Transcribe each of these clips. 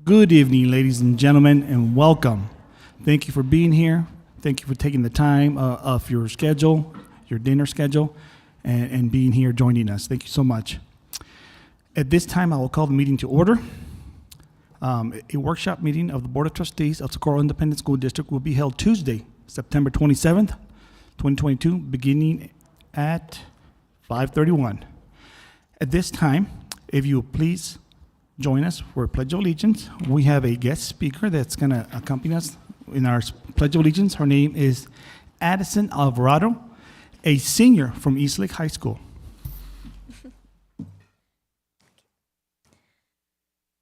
Good evening, ladies and gentlemen, and welcome. Thank you for being here. Thank you for taking the time of your schedule, your dinner schedule, and being here joining us. Thank you so much. At this time, I will call the meeting to order. A workshop meeting of the Board of Trustees of Socorro Independent School District will be held Tuesday, September 27th, 2022, beginning at 5:31. At this time, if you please join us for Pledge of Allegiance. We have a guest speaker that's going to accompany us in our Pledge of Allegiance. Her name is Addison Alvarado, a senior from Eastlake High School.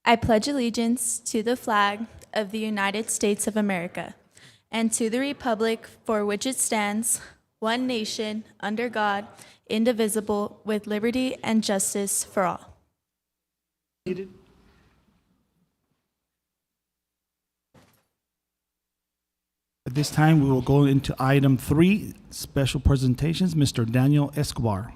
I pledge allegiance to the flag of the United States of America and to the republic for which it stands, one nation, under God, indivisible, with liberty and justice for all. At this time, we will go into item 3, special presentations. Mr. Daniel Escobar.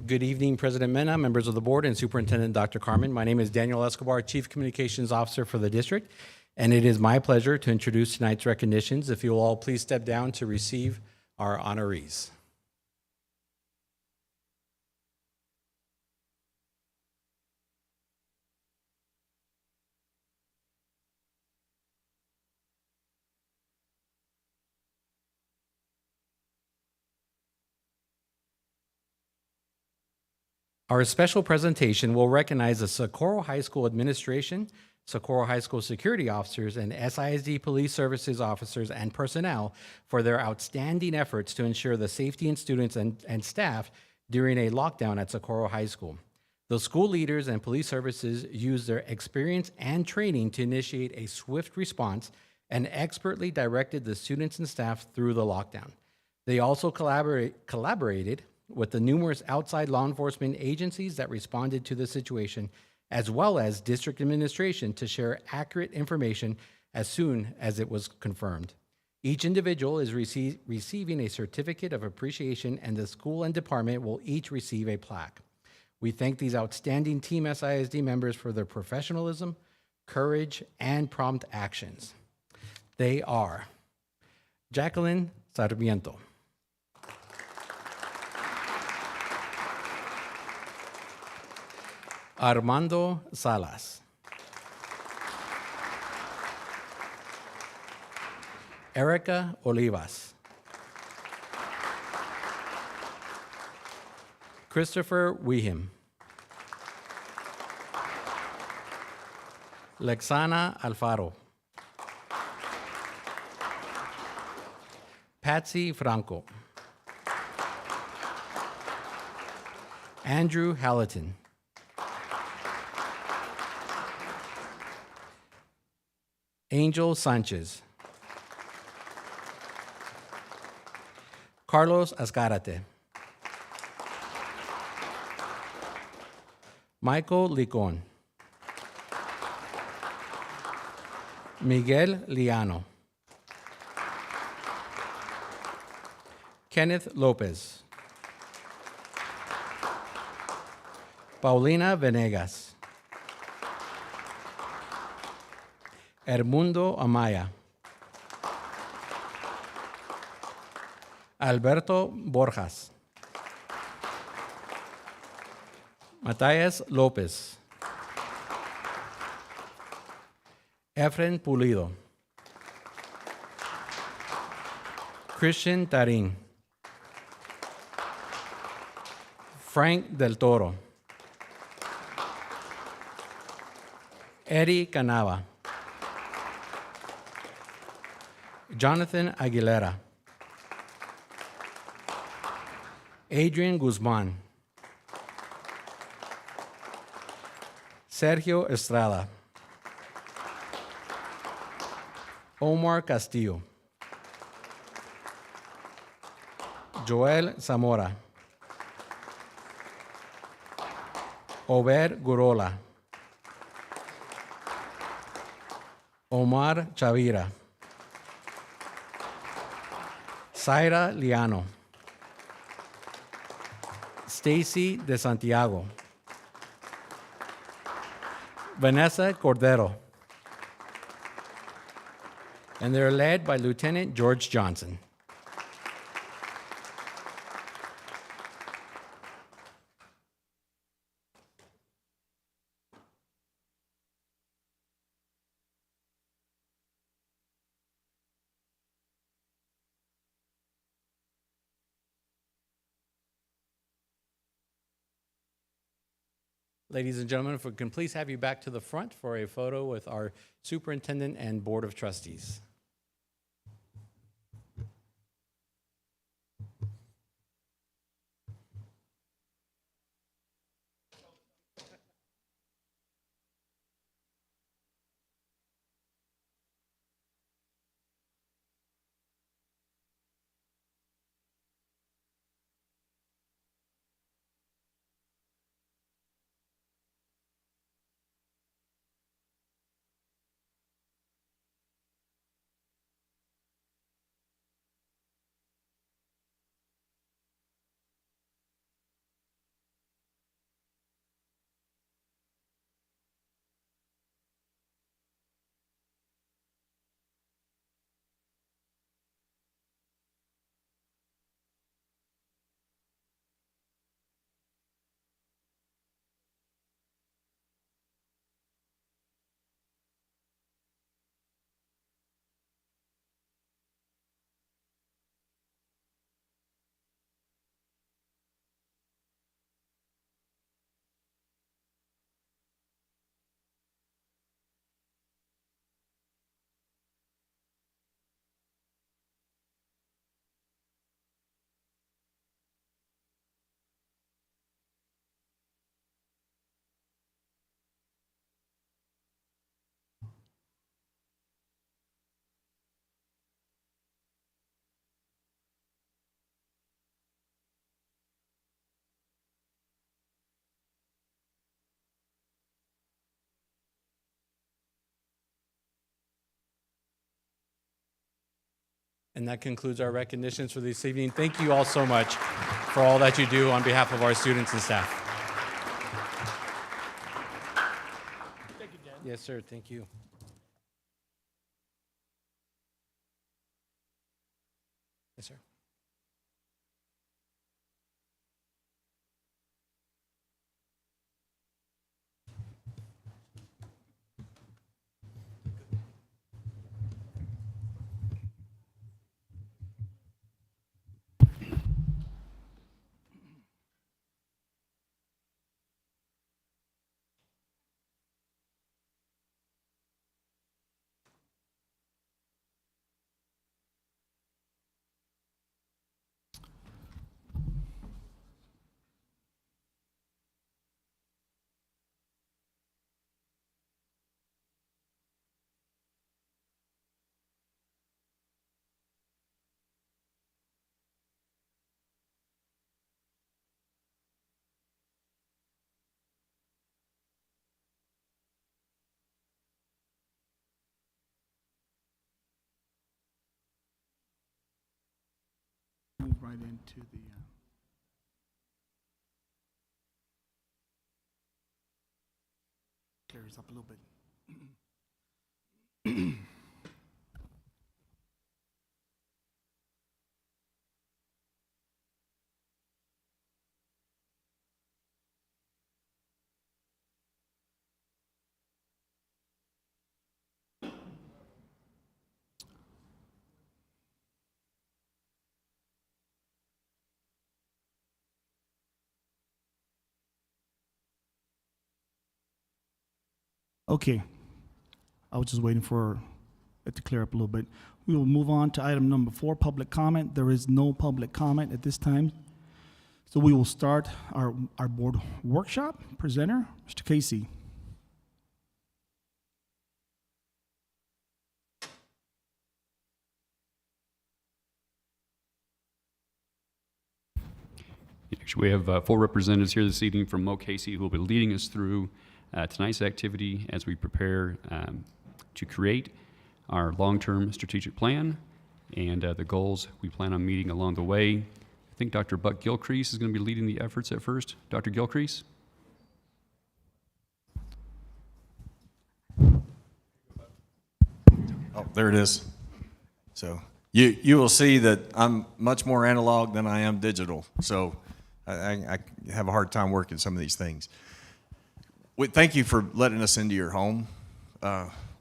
Good evening, President Mena, members of the board, and Superintendent Dr. Carmen. My name is Daniel Escobar, Chief Communications Officer for the district, and it is my pleasure to introduce tonight's recognitions. If you will all please step down to receive our honorees. Our special presentation will recognize the Socorro High School administration, Socorro High School security officers, and SISD police services officers and personnel for their outstanding efforts to ensure the safety in students and staff during a lockdown at Socorro High School. The school leaders and police services used their experience and training to initiate a swift response and expertly directed the students and staff through the lockdown. They also collaborated with the numerous outside law enforcement agencies that responded to the situation, as well as district administration to share accurate information as soon as it was confirmed. Each individual is receiving a certificate of appreciation, and the school and department will each receive a plaque. We thank these outstanding Team SISD members for their professionalism, courage, and prompt actions. They are Jacqueline Sarmiento, Armando Salas, Erica Olivas, Christopher Wiham, Lexana Alfaro, Patsy Franco, Andrew Halliton, Angel Sanchez, Carlos Azcárate, Michael Licon, Miguel Liano, Kenneth Lopez, Paulina Venegas, Edmundo Amaya, Alberto Borjas, Matías López, Efren Pulido, Christian Tarín, Frank Del Toro, Eddie Canava, Jonathan Aguilera, Adrian Guzman, Sergio Estrada, Omar Castillo, Joel Zamora, Ober Gurola, Omar Chavira, Zaira Liano, Stacy De Santiago, Vanessa Cordero. And they're led by Lieutenant George Johnson. Ladies and gentlemen, if we can please have you back to the front for a photo with our superintendent and board of trustees. And that concludes our recognitions for this evening. Thank you all so much for all that you do on behalf of our students and staff. Thank you, Dan. Yes, sir. Thank you. Yes, sir. Move right into the clears up a little bit. Okay, I was just waiting for it to clear up a little bit. We will move on to item number 4, public comment. There is no public comment at this time. So we will start our board workshop. Presenter, Mr. Casey. Actually, we have 4 representatives here this evening from Mo Casey who will be leading us through tonight's activity as we prepare to create our long-term strategic plan and the goals we plan on meeting along the way. I think Dr. Buck Gilcrease is going to be leading the efforts at first. Dr. Gilcrease? Oh, there it is. So you will see that I'm much more analog than I am digital. So I have a hard time working some of these things. Thank you for letting us into your home.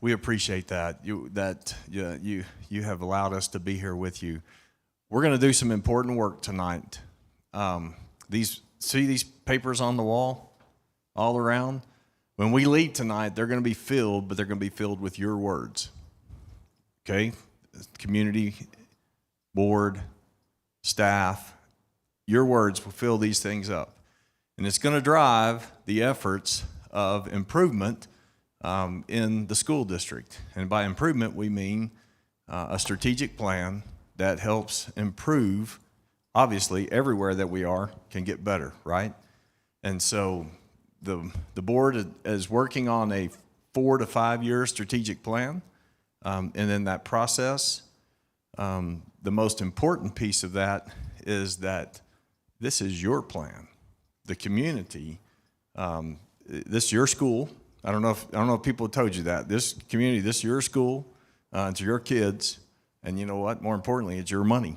We appreciate that. You have allowed us to be here with you. We're going to do some important work tonight. See these papers on the wall all around? When we leave tonight, they're going to be filled, but they're going to be filled with your words. Okay? Community, board, staff, your words will fill these things up. And it's going to drive the efforts of improvement in the school district. And by improvement, we mean a strategic plan that helps improve, obviously, everywhere that we are can get better, right? And so the board is working on a 4 to 5 year strategic plan. And in that process, the most important piece of that is that this is your plan. The community, this is your school. I don't know if people have told you that. This community, this is your school. It's your kids. And you know what? More importantly, it's your money,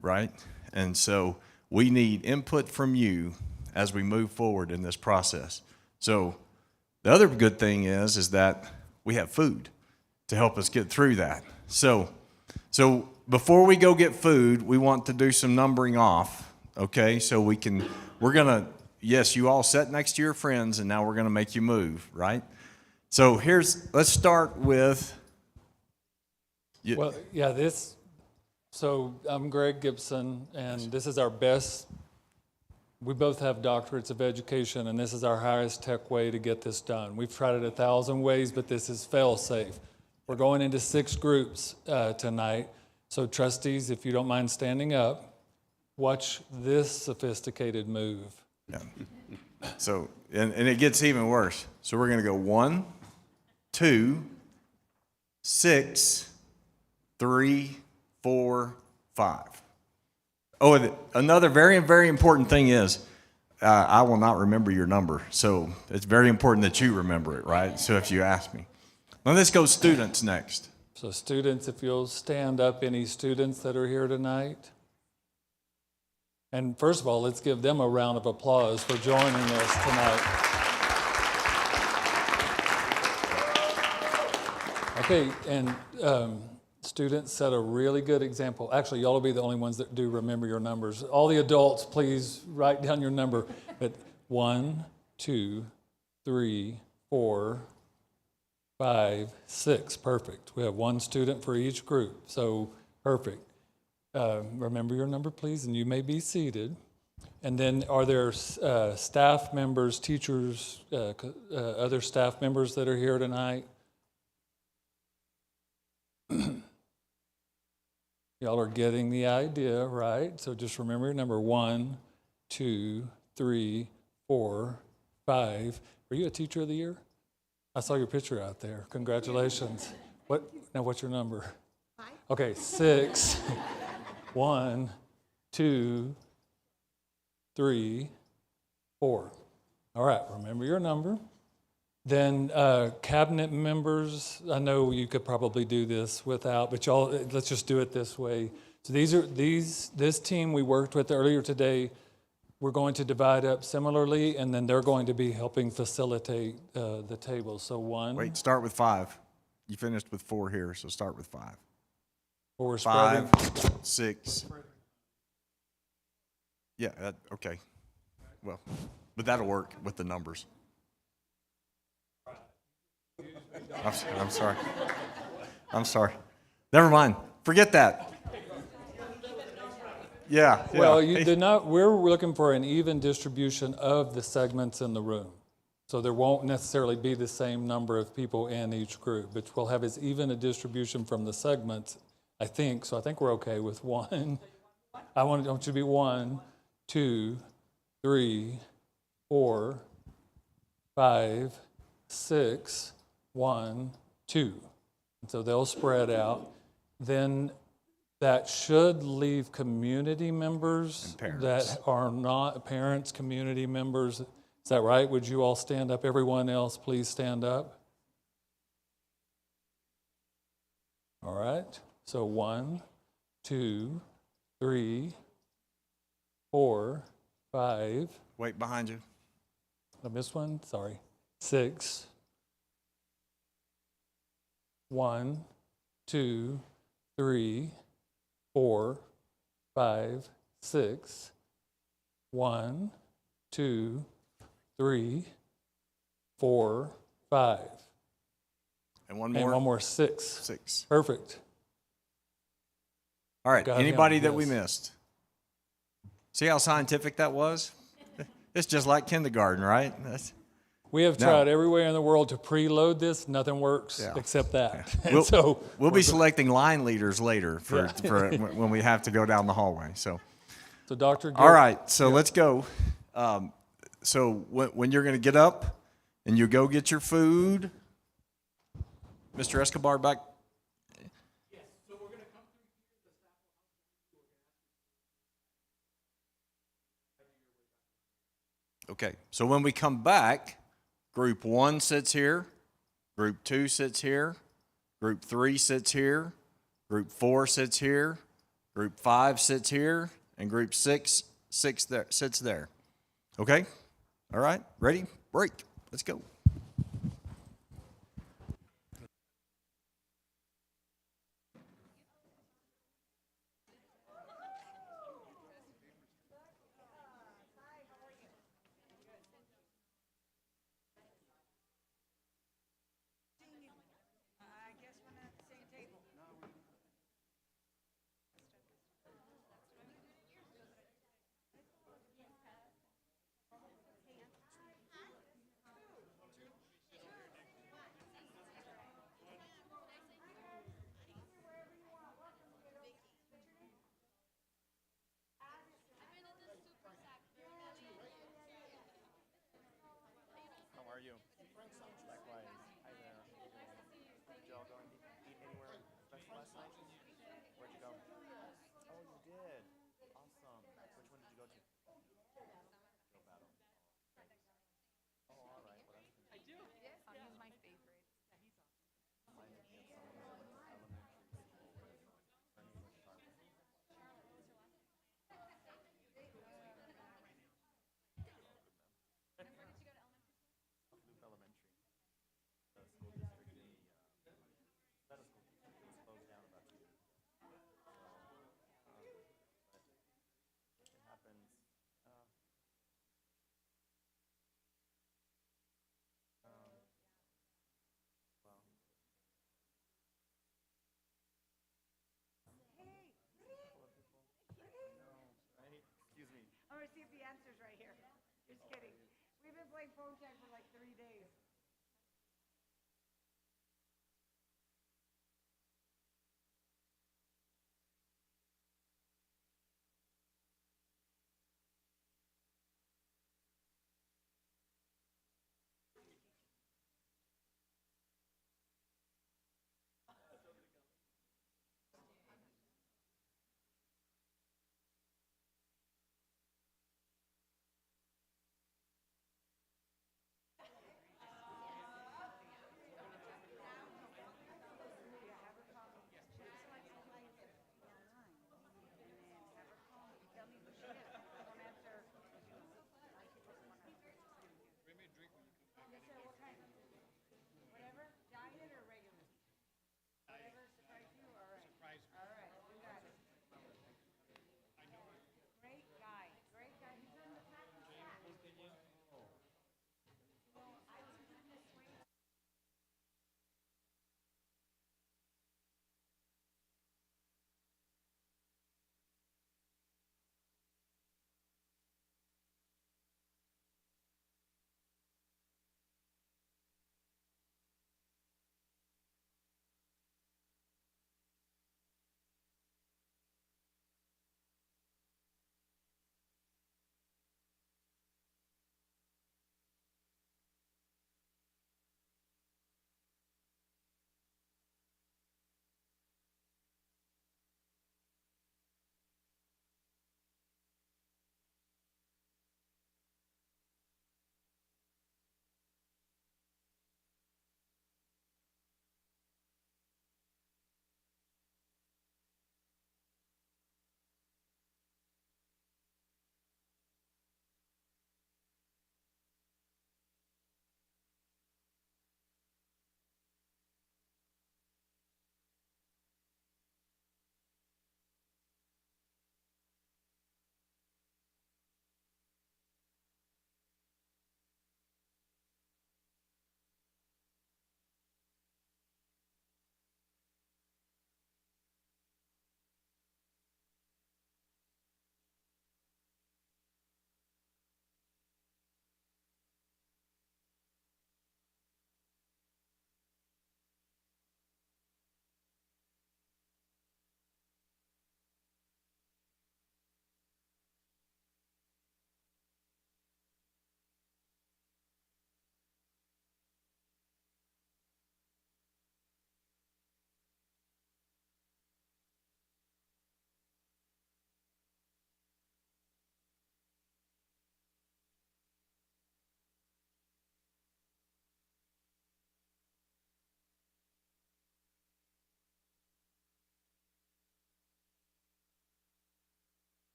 right? And so we need input from you as we move forward in this process. So the other good thing is that we have food to help us get through that. So before we go get food, we want to do some numbering off, okay? So we're gonna, yes, you all sat next to your friends, and now we're gonna make you move, right? So let's start with. Well, yeah, so I'm Greg Gibson, and this is our best. We both have doctorates of education, and this is our highest tech way to get this done. We've tried it 1,000 ways, but this is fail-safe. We're going into 6 groups tonight. So trustees, if you don't mind standing up, watch this sophisticated move. Yeah. So, and it gets even worse. So we're gonna go 1, 2, 6, 3, 4, 5. Oh, and another very, very important thing is, I will not remember your number. So it's very important that you remember it, right? So if you ask me. Now let's go students next. So students, if you'll stand up, any students that are here tonight. And first of all, let's give them a round of applause for joining us tonight. Okay, and students set a really good example. Actually, y'all will be the only ones that do remember your numbers. All the adults, please write down your number. But 1, 2, 3, 4, 5, 6. Perfect. We have 1 student for each group. So perfect. Remember your number, please, and you may be seated. And then are there staff members, teachers, other staff members that are here tonight? Y'all are getting the idea, right? So just remember your number. 1, 2, 3, 4, 5. Were you a teacher of the year? I saw your picture out there. Congratulations. What's your number? 5. Okay, 6. 1, 2, 3, 4. All right, remember your number. Then cabinet members, I know you could probably do this without, but y'all, let's just do it this way. So this team we worked with earlier today, we're going to divide up similarly, and then they're going to be helping facilitate the table. So 1. Wait, start with 5. You finished with 4 here, so start with 5. 4 5, spreading. 6. Yeah, okay. Well, but that'll work with the numbers. I'm sorry. I'm sorry. Never mind. Forget that. Yeah. Well, you did not. We're looking for an even distribution of the segments in the room. So there won't necessarily be the same number of people in each group, but we'll have as even a distribution from the segments, I think. So I think we're okay with 1. I want you to be 1, 2, 3, 4, 5, 6, 1, 2. And so they'll spread out. Then that should leave community members that are not parents, community members. Is that right? Would you all stand up? Everyone else, please stand up. All right. So 1, 2, 3, 4, 5. Wait, behind you. I missed one. Sorry. 6. 1, 2, 3, 4, 5, 6. 1, 2, 3, 4, 5. And one And more. one more 6. 6. Perfect. All right. Got him, Anybody that we yes. missed? See how scientific that was? It's just like kindergarten, right? We have No. tried everywhere in the world to preload this. Nothing works Yeah. except that. And We'll, so we'll be selecting line leaders later for Yeah. when we have to go down the hallway. So, Dr. all right. So let's go. So when you're going to get up and you go get your food, Mr. Escobar back. Okay, so when we come back, group 1 sits here, group 2 sits here, group 3 sits here, group 4 sits here, group 5 sits here, and group 6 sits there. Okay? All right, ready? Break. Let's go. I'm gonna see if the answer's right here. Just kidding. We've been playing phone tag for like 3 days.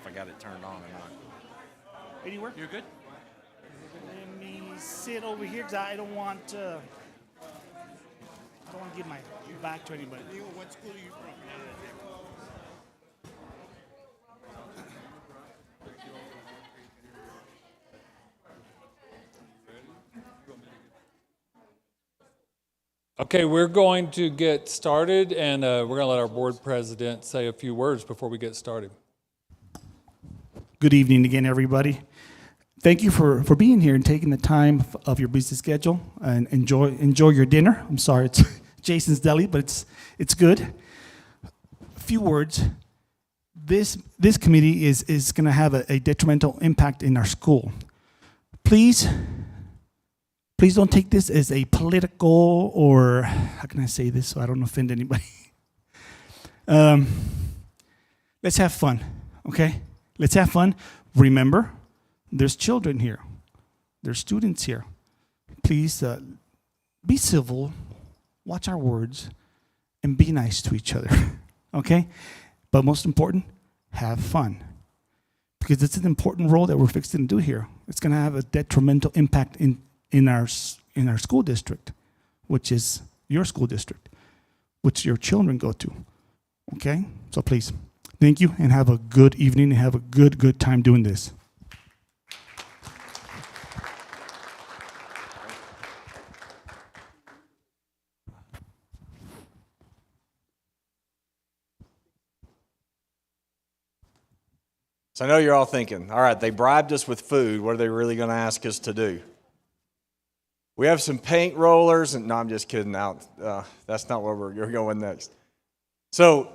I got it turned on or not. Anywhere? You're good? Let me sit over here because I don't want to give my back to anybody. What school are you from? Okay, we're going to get started, and we're going to let our board president say a few words before we get started. Good evening again, everybody. Thank you for being here and taking the time of your busy schedule and enjoy your dinner. I'm sorry, it's Jason's Deli, but it's good. A few words. This committee is going to have a detrimental impact in our school. Please don't take this as a political or, how can I say this so I don't offend anybody? Let's have fun, okay? Let's have fun. Remember, there's children here. There's students here. Please be civil, watch our words, and be nice to each other, okay? But most important, have fun. Because it's an important role that we're fixing to do here. It's going to have a detrimental impact in our school district, which is your school district, which your children go to, okay? So please, thank you, and have a good evening, and have a good time doing this. So I know you're all thinking, all right, they bribed us with food. What are they really going to ask us to do? We have some paint rollers, and no, I'm just kidding. That's not where we're going next. So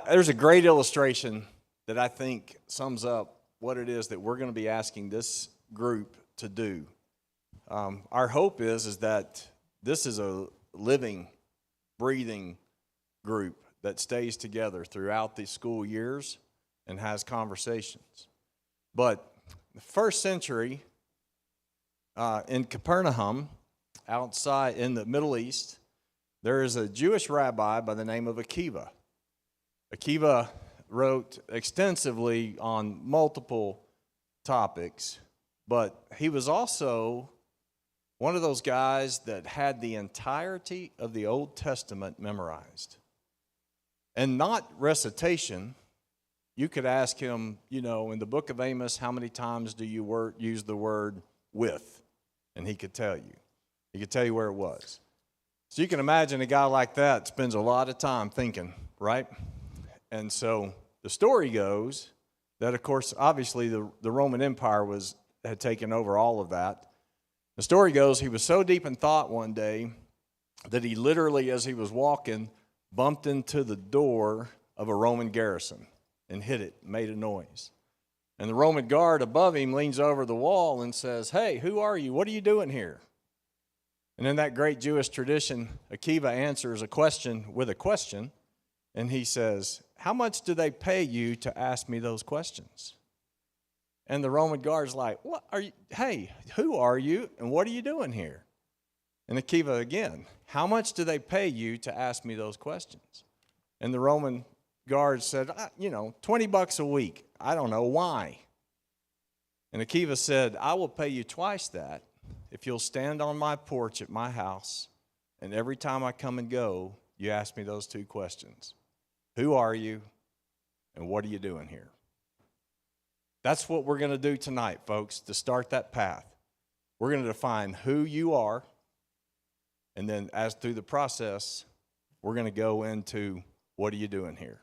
there's a great illustration that I think sums up what it is that we're going to be asking this group to do. Our hope is that this is a living, breathing group that stays together throughout the school years and has conversations. But the first century, in Capernaum, outside in the Middle East, there is a Jewish rabbi by the name of Akiva. Akiva wrote extensively on multiple topics, but he was also one of those guys that had the entirety of the Old Testament memorized. And not recitation. You could ask him, in the book of Amos, how many times do you use the word with? And he could tell you. He could tell you where it was. So you can imagine a guy like that spends a lot of time thinking, right? And so the story goes that, of course, obviously the Roman Empire had taken over all of that. The story goes he was so deep in thought one day that he literally, as he was walking, bumped into the door of a Roman garrison and hit it, made a noise. And the Roman guard above him leans over the wall and says, "Hey, who are you? What are you doing here?" And in that great Jewish tradition, Akiva answers a question with a question, and he says, "How much do they pay you to ask me those questions?" And the Roman guard's like, "What are you? Hey, who are you, and what are you doing here?" And Akiva again, "How much do they pay you to ask me those questions?" And the Roman guard said, $20 a week. I don't know why. And Akiva said, "I will pay you twice that if you'll stand on my porch at my house, and every time I come and go, you ask me those two questions. Who are you, and what are you doing here?" That's what we're going to do tonight, folks, to start that path. We're going to define who you are, and then as through the process, we're going to go into what are you doing here.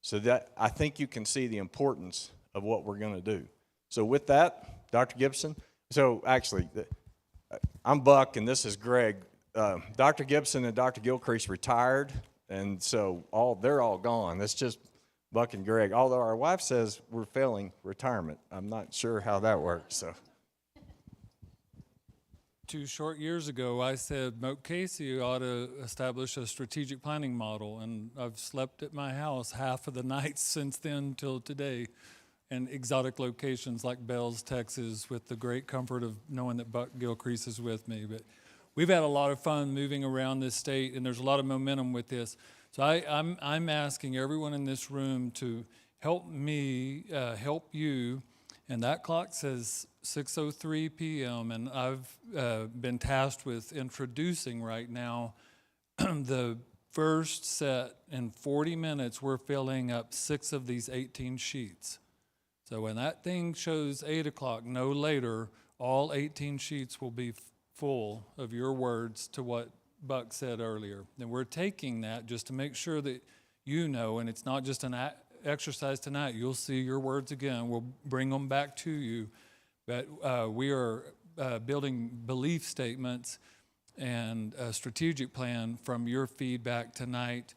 So that I think you can see the importance of what we're going to do. So with that, Dr. Gibson. So actually, I'm Buck, and this is Greg. Dr. Gibson and Dr. Gilcrease retired, and so they're all gone. It's just Buck and Greg. Although our wife says we're failing retirement. I'm not sure how that works. So 2 short years ago, I said Moat Casey ought to establish a strategic planning model, and I've slept at my house half of the nights since then till today, in exotic locations like Bells, Texas, with the great comfort of knowing that Buck Gilcrease is with me. But we've had a lot of fun moving around this state, and there's a lot of momentum with this. So I'm asking everyone in this room to help me help you. And that clock says 6:03 p.m. And I've been tasked with introducing right now the first set. In 40 minutes, we're filling up 6 of these 18 sheets. So when that thing shows 8 o'clock, no later, all 18 sheets will be full of your words to what Buck said earlier. And we're taking that just to make sure that you know, and it's not just an exercise tonight. You'll see your words again. We'll bring them back to you. But we are building belief statements and a strategic plan from your feedback tonight.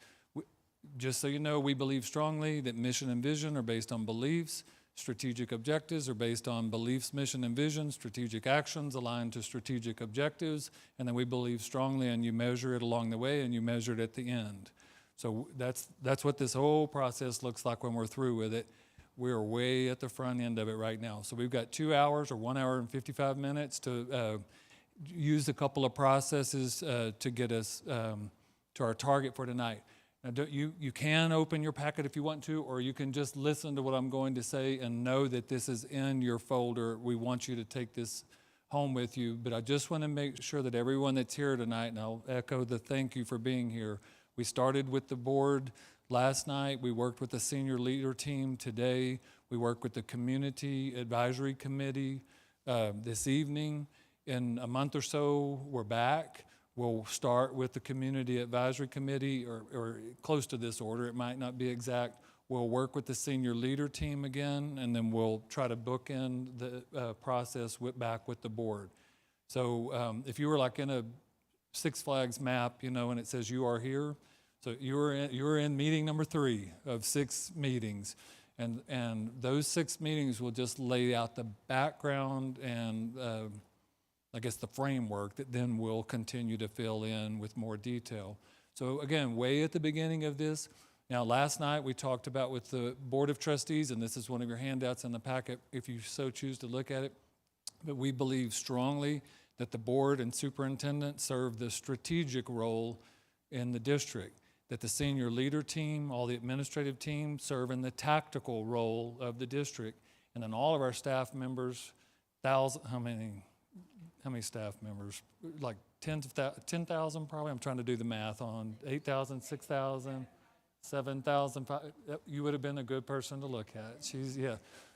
Just so you know, we believe strongly that mission and vision are based on beliefs. Strategic objectives are based on beliefs, mission, and vision. Strategic actions align to strategic objectives. And then we believe strongly, and you measure it along the way, and you measure it at the end. So that's what this whole process looks like when we're through with it. We're way at the front end of it right now. So we've got 2 hours or 1 hour and 55 minutes to use a couple of processes to get us to our target for tonight. Now, you can open your packet if you want to, or you can just listen to what I'm going to say and know that this is in your folder. We want you to take this home with you, but I just want to make sure that everyone that's here tonight, and I'll echo the thank you for being here. We started with the board last night. We worked with the senior leader team today. We worked with the community advisory committee this evening. In a month or so, we're back. We'll start with the Community Advisory Committee, or close to this order. It might not be exact. We'll work with the senior leader team again, and then we'll try to bookend the process back with the board. So if you were like in a Six Flags map, you know, and it says you are here, so you're in meeting number 3 of 6 meetings. And those 6 meetings will just lay out the background and I guess the framework that then we'll continue to fill in with more detail. So again, way at the beginning of this. Now, last night we talked about with the Board of Trustees, and this is one of your handouts in the packet if you so choose to look at it, but we believe strongly that the board and superintendent serve the strategic role in the district, that the senior leader team, all the administrative team serve in the tactical role of the district, and then all of our staff members, how many staff members? Like 10,000 probably. I'm trying to do the math on 8,000, 6,000, 7,000. You would have been a good person to look at.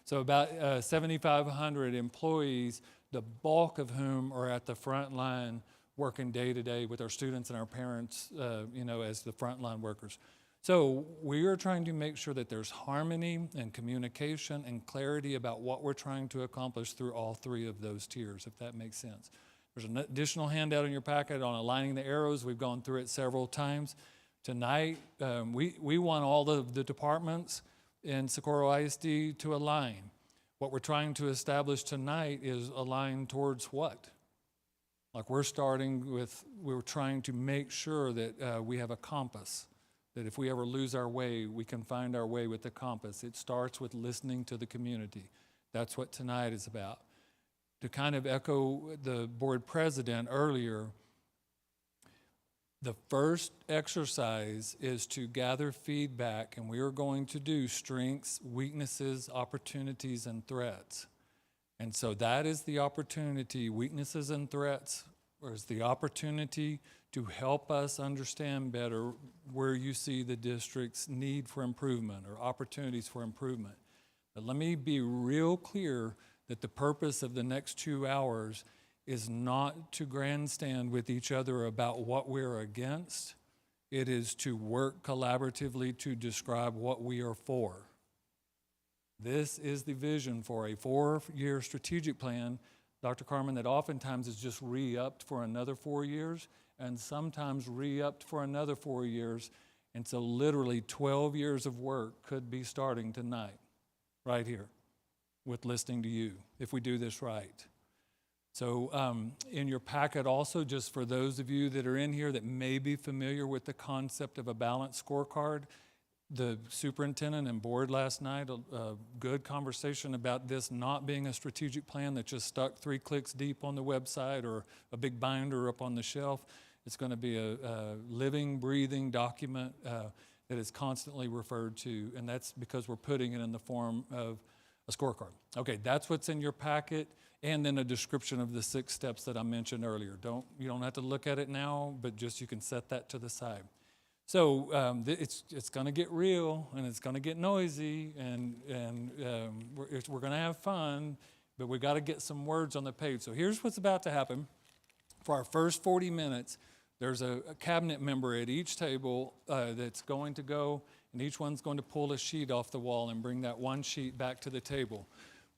So about 7,500 employees, the bulk of whom are at the front line working day to day with our students and our parents, as the frontline workers. So we are trying to make sure that there's harmony and communication and clarity about what we're trying to accomplish through all 3 of those tiers, if that makes sense. There's an additional handout in your packet on aligning the arrows. We've gone through it several times. Tonight, we want all the departments in Socorro ISD to align. What we're trying to establish tonight is align towards what? Like we're trying to make sure that we have a compass, that if we ever lose our way, we can find our way with the compass. It starts with listening to the community. That's what tonight is about. To kind of echo the board president earlier, the first exercise is to gather feedback, and we are going to do strengths, weaknesses, opportunities, and threats. And so that is the opportunity, weaknesses and threats, or is the opportunity to help us understand better where you see the district's need for improvement or opportunities for improvement. But let me be real clear that the purpose of the next 2 hours is not to grandstand with each other about what we're against. It is to work collaboratively to describe what we are for. This is the vision for a 4-year strategic plan, Dr. Carmen, that oftentimes is just re-upped for another 4 years and sometimes re-upped for another 4 years. And so literally 12 years of work could be starting tonight, right here, with listening to you, if we do this right. So in your packet also, just for those of you that are in here that may be familiar with the concept of a balanced scorecard, the superintendent and board last night, a good conversation about this not being a strategic plan that just stuck 3 clicks deep on the website or a big binder up on the shelf. It's going to be a living, breathing document that is constantly referred to, and that's because we're putting it in the form of a scorecard. Okay, that's what's in your packet, and then a description of the 6 steps that I mentioned earlier. You don't have to look at it now, but just you can set that to the side. So it's going to get real, and it's going to get noisy, and we're going to have fun, but we got to get some words on the page. So here's what's about to happen. For our first 40 minutes, there's a cabinet member at each table that's going to go, and each one's going to pull a sheet off the wall and bring that one sheet back to the table.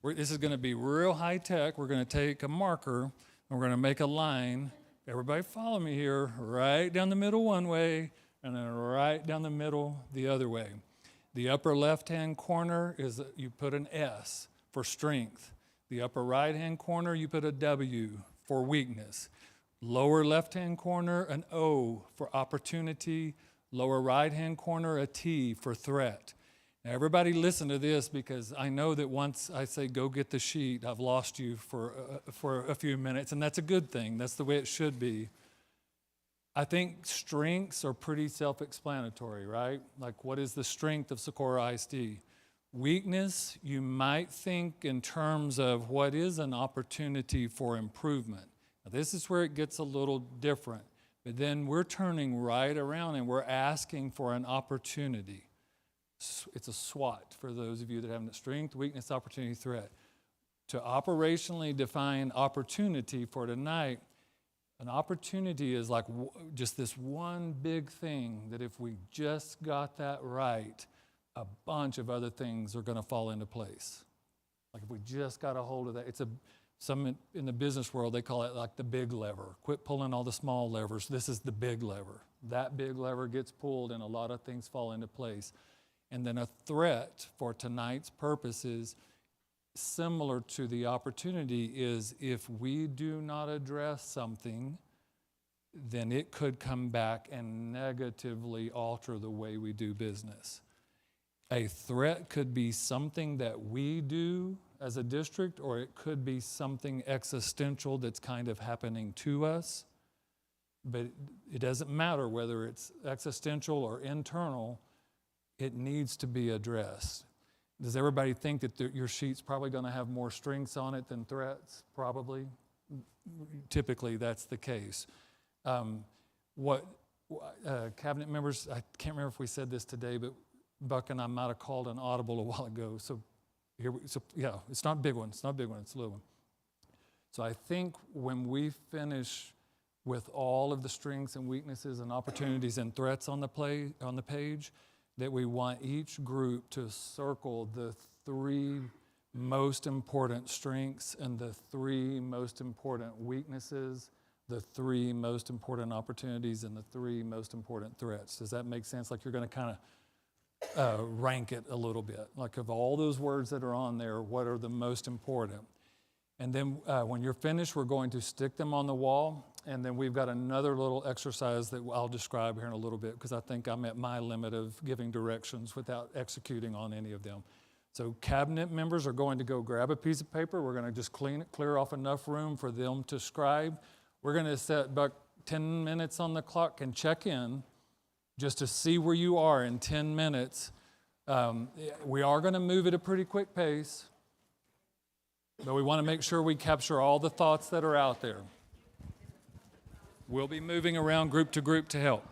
This is going to be real high tech. We're going to take a marker, and we're going to make a line. Everybody follow me here, right down the middle one way, and then right down the middle the other way. The upper left-hand corner is you put an S for strength. The upper right-hand corner, you put a W for weakness. Lower left-hand corner, an O for opportunity. Lower right-hand corner, a T for threat. Now, everybody listen to this, because I know that once I say, go get the sheet, I've lost you for a few minutes, and that's a good thing. That's the way it should be. I think strengths are pretty self-explanatory, right? Like, what is the strength of Socorro ISD? Weakness, you might think in terms of what is an opportunity for improvement. Now, this is where it gets a little different. But then we're turning right around and we're asking for an opportunity. It's a SWOT for those of you that have strength, weakness, opportunity, threat. To operationally define opportunity for tonight, an opportunity is like just this one big thing that if we just got that right, a bunch of other things are going to fall into place. Like if we just got a hold of that. Some in the business world, they call it like the big lever. Quit pulling all the small levers. This is the big lever. That big lever gets pulled and a lot of things fall into place. And then a threat for tonight's purposes, similar to the opportunity, is if we do not address something, then it could come back and negatively alter the way we do business. A threat could be something that we do as a district, or it could be something existential that's kind of happening to us. But it doesn't matter whether it's existential or internal, it needs to be addressed. Does everybody think that your sheet's probably going to have more strengths on it than threats? Probably. Typically, that's the case. Cabinet members, I can't remember if we said this today, but Buck and I might have called an audible a while ago. So it's not a big one. It's not a big one. It's a little one. So I think when we finish with all of the strengths and weaknesses and opportunities and threats on the page, that we want each group to circle the 3 most important strengths and the 3 most important weaknesses, the 3 most important opportunities, and the 3 most important threats. Does that make sense? Like you're going to kind of rank it a little bit. Like of all those words that are on there, what are the most important? And then when you're finished, we're going to stick them on the wall. And then we've got another little exercise that I'll describe here in a little bit, because I think I'm at my limit of giving directions without executing on any of them. So cabinet members are going to go grab a piece of paper. We're going to just clear off enough room for them to scribe. We're going to set about 10 minutes on the clock and check in just to see where you are in 10 minutes. We are going to move at a pretty quick pace, but we want to make sure we capture all the thoughts that are out there. We'll be moving around group to group to help.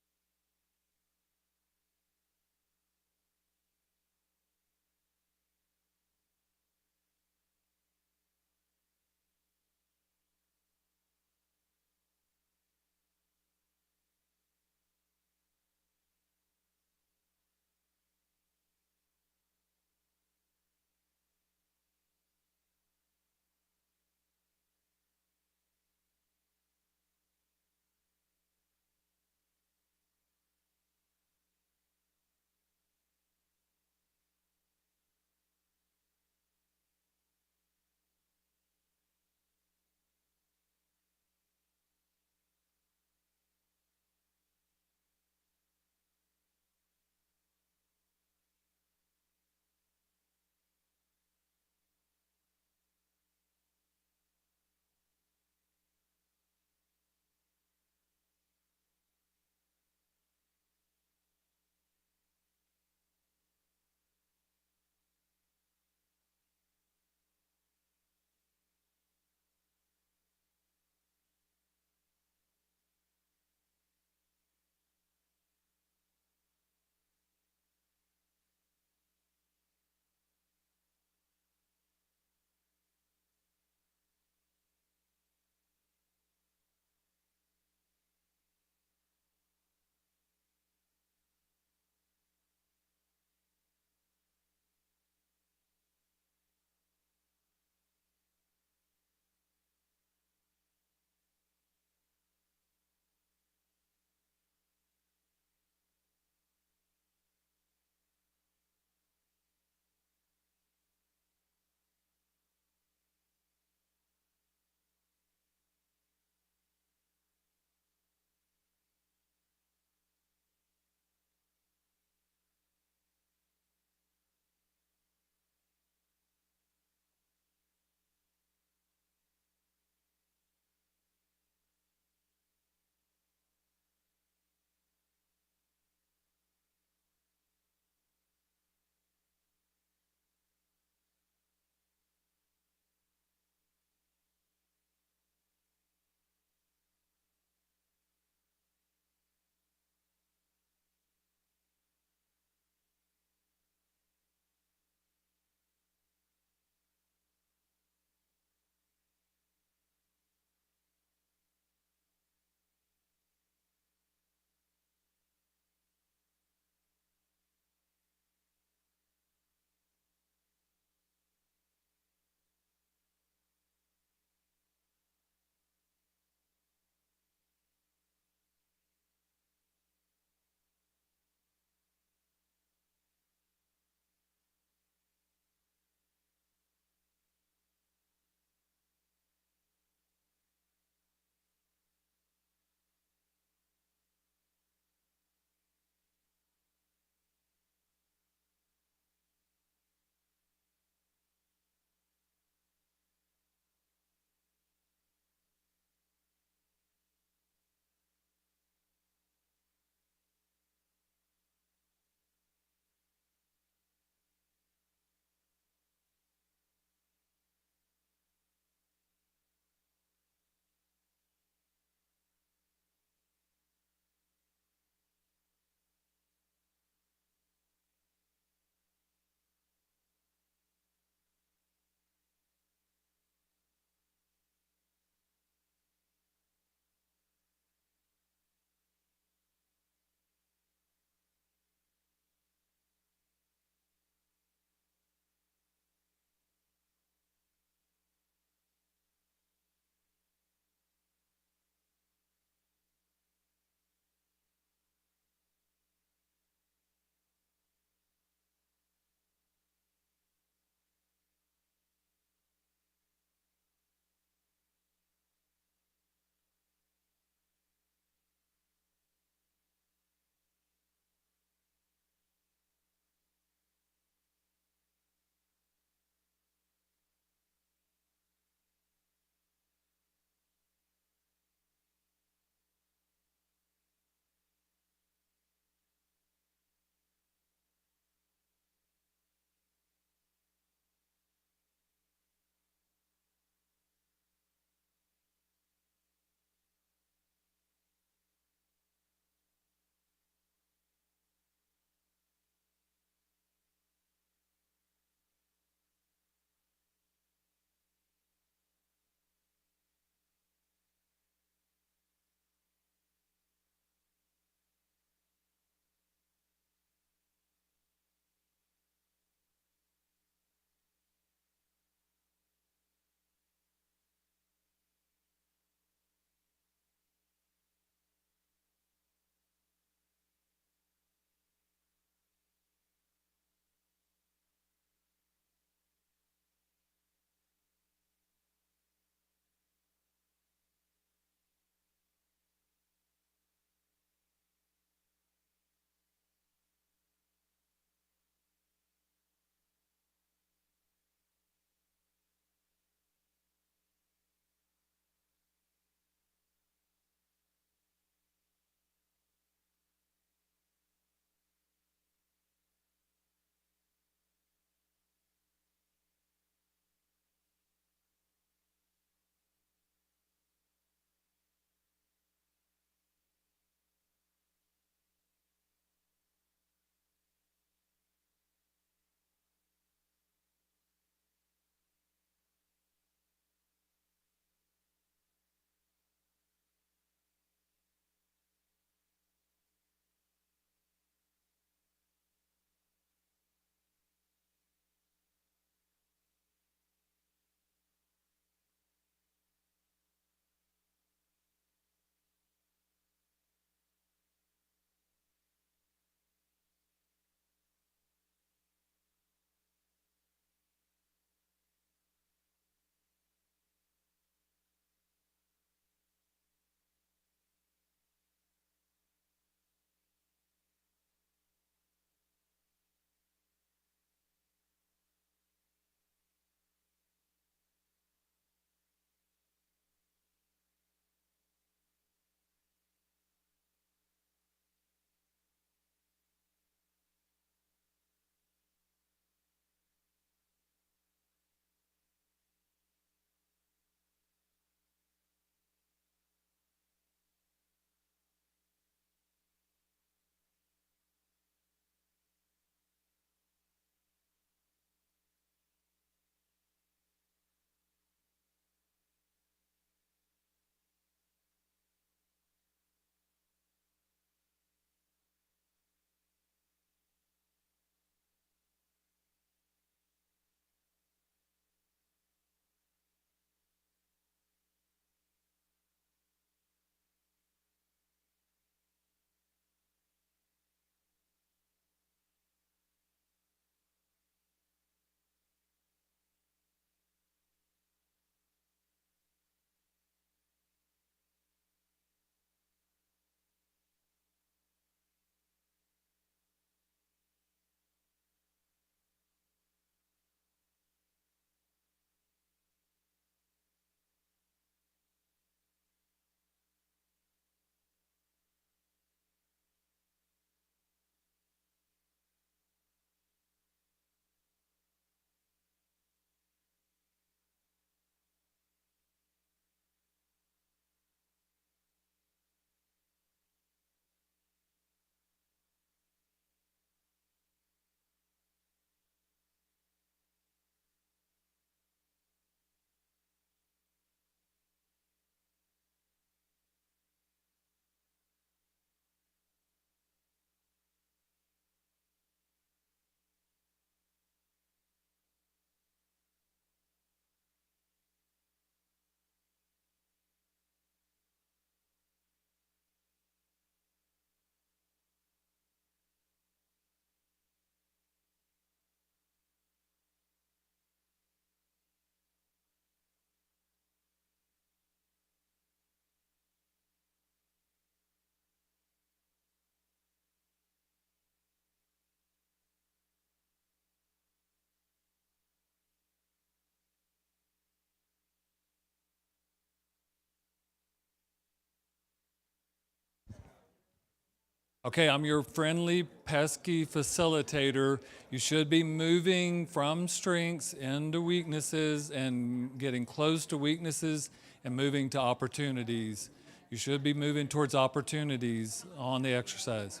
Okay, I'm your friendly, pesky facilitator. You should be moving from strengths into weaknesses and getting close to weaknesses and moving to opportunities. You should be moving towards opportunities on the exercise.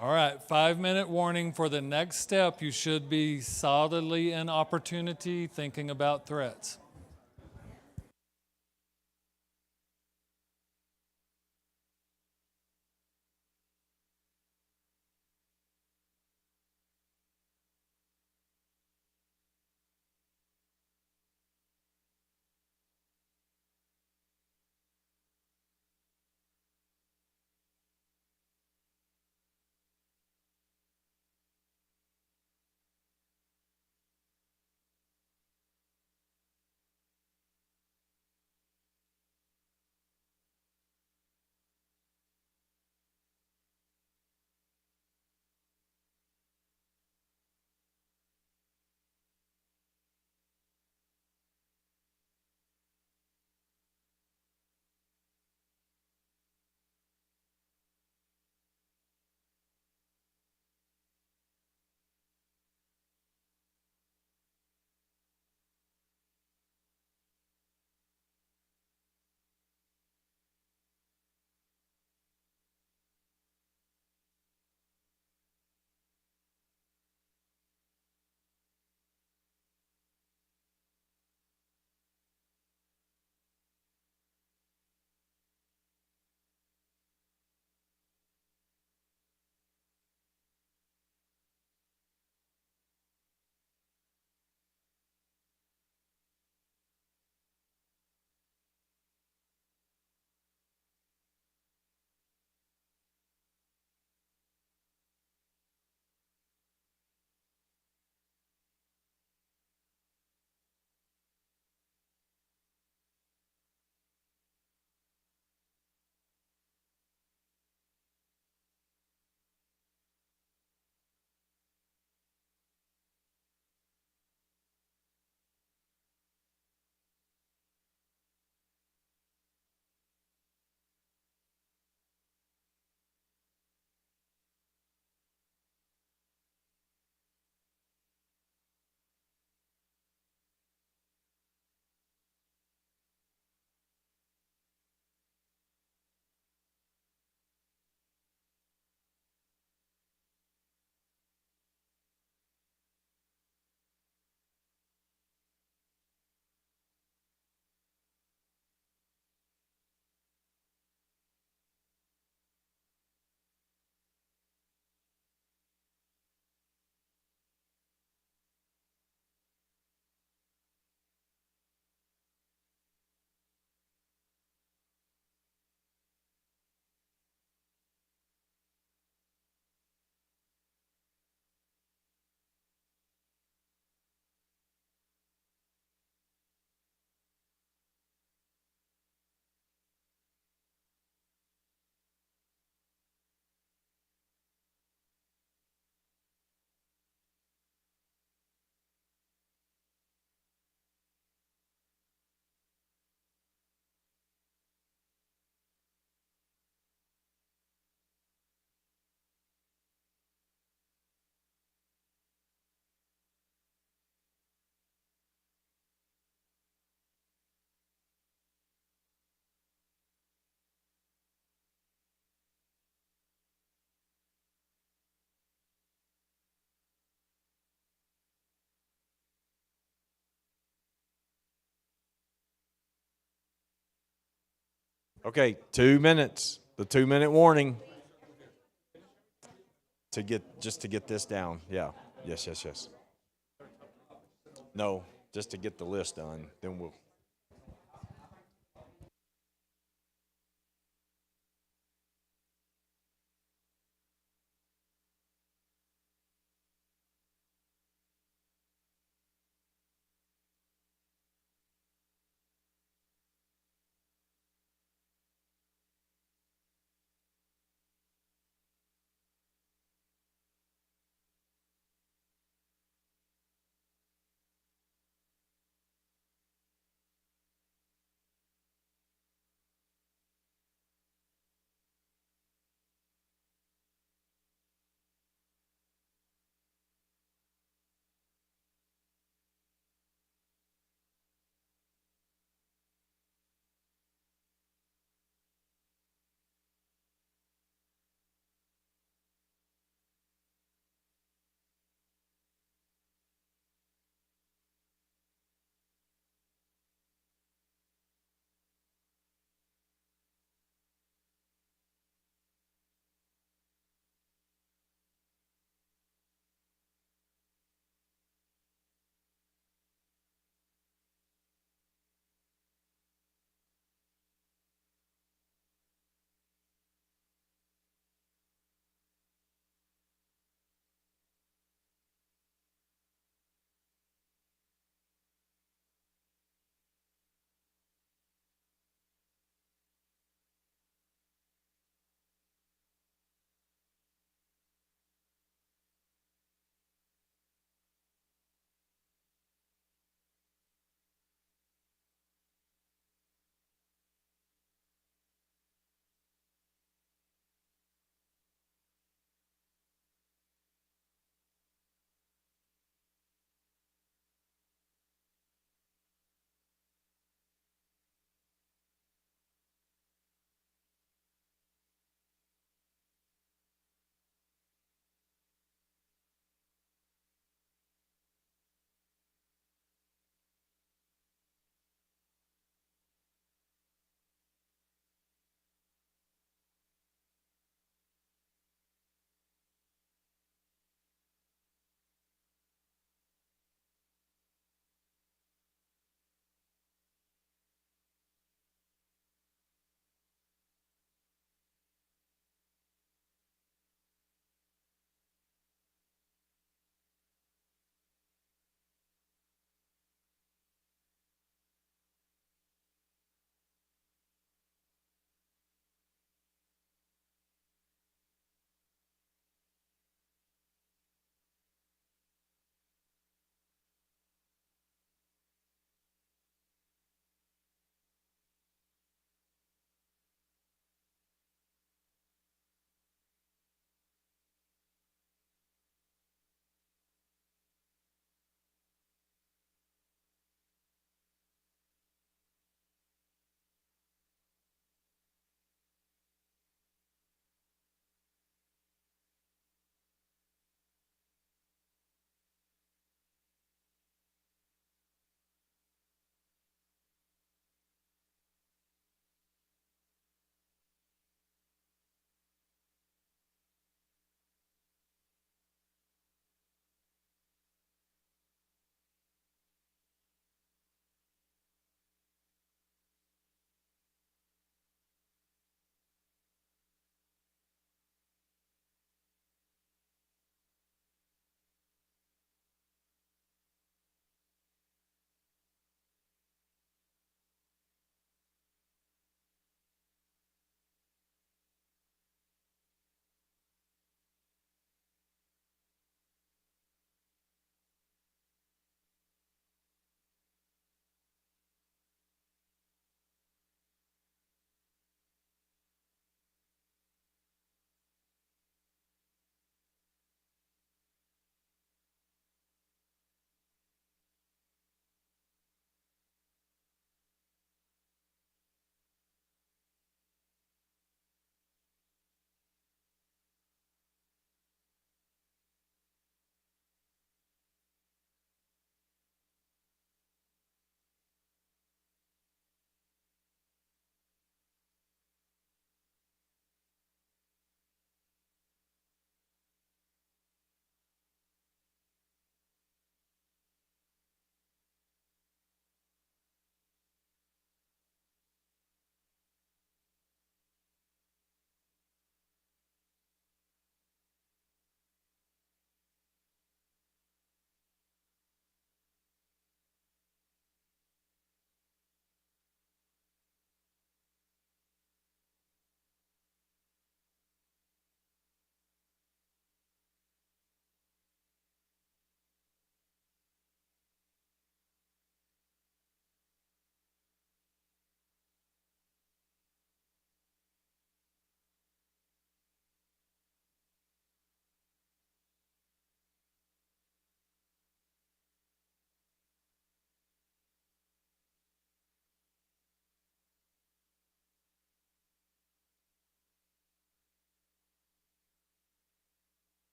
All right, 5-minute warning for the next step. You should be solidly in opportunity, thinking about threats. Okay, 2 minutes. The 2-minute warning to get this down. Yeah. Yes, yes, yes. No, just to get the list done. Then we'll.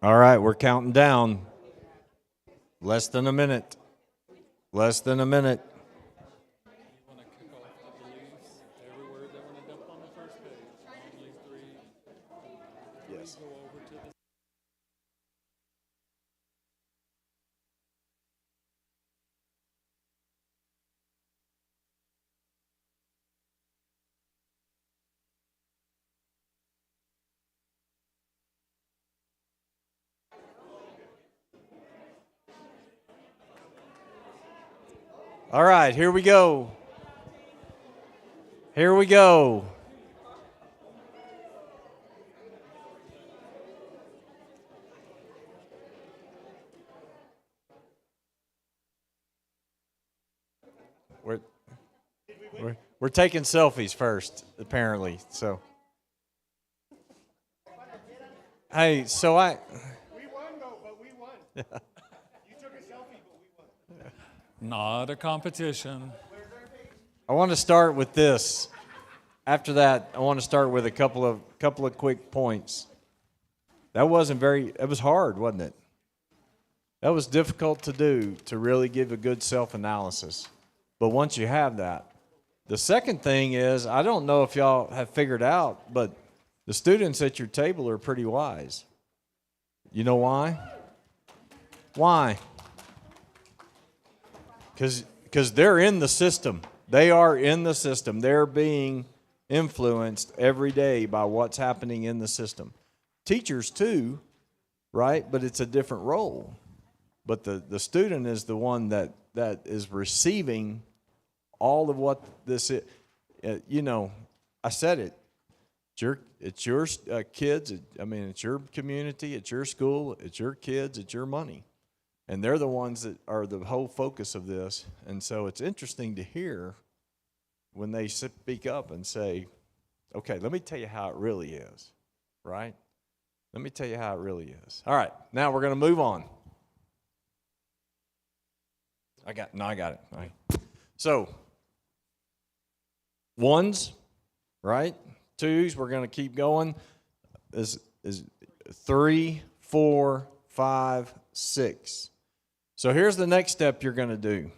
All right, we're counting down. Less than a minute. Less than a minute. Want to kick off the beliefs? Every word that want to dump on the first page. Only three. Yes. Go over to the All right, here we go. Here we go. We're taking selfies first, apparently. So, hey, so I. We won, though, but we won. You took a selfie, but we won. not a competition. I want to start with this. After that, I want to start with a couple of quick points. That wasn't very. It was hard, wasn't it? That was difficult to do, to really give a good self-analysis. But once you have that, the second thing is, I don't know if y'all have figured out, but the students at your table are pretty wise. You know why? Why? Because they're in the system. They are in the system. They're being influenced every day by what's happening in the system. Teachers too, right? But it's a different role. But the student is the one that is receiving all of what this is. You know, I said it. It's your kids. It's your community. It's your school. It's your kids. It's your money. And they're the ones that are the whole focus of this. And so it's interesting to hear when they speak up and say, okay, let me tell you how it really is, right? Let me tell you how it really is. All right, now we're going to move on. I got it. All right. So, ones, right? Twos, we're going to keep going. Is 3, 4, 5, 6. So here's the next step you're going to do.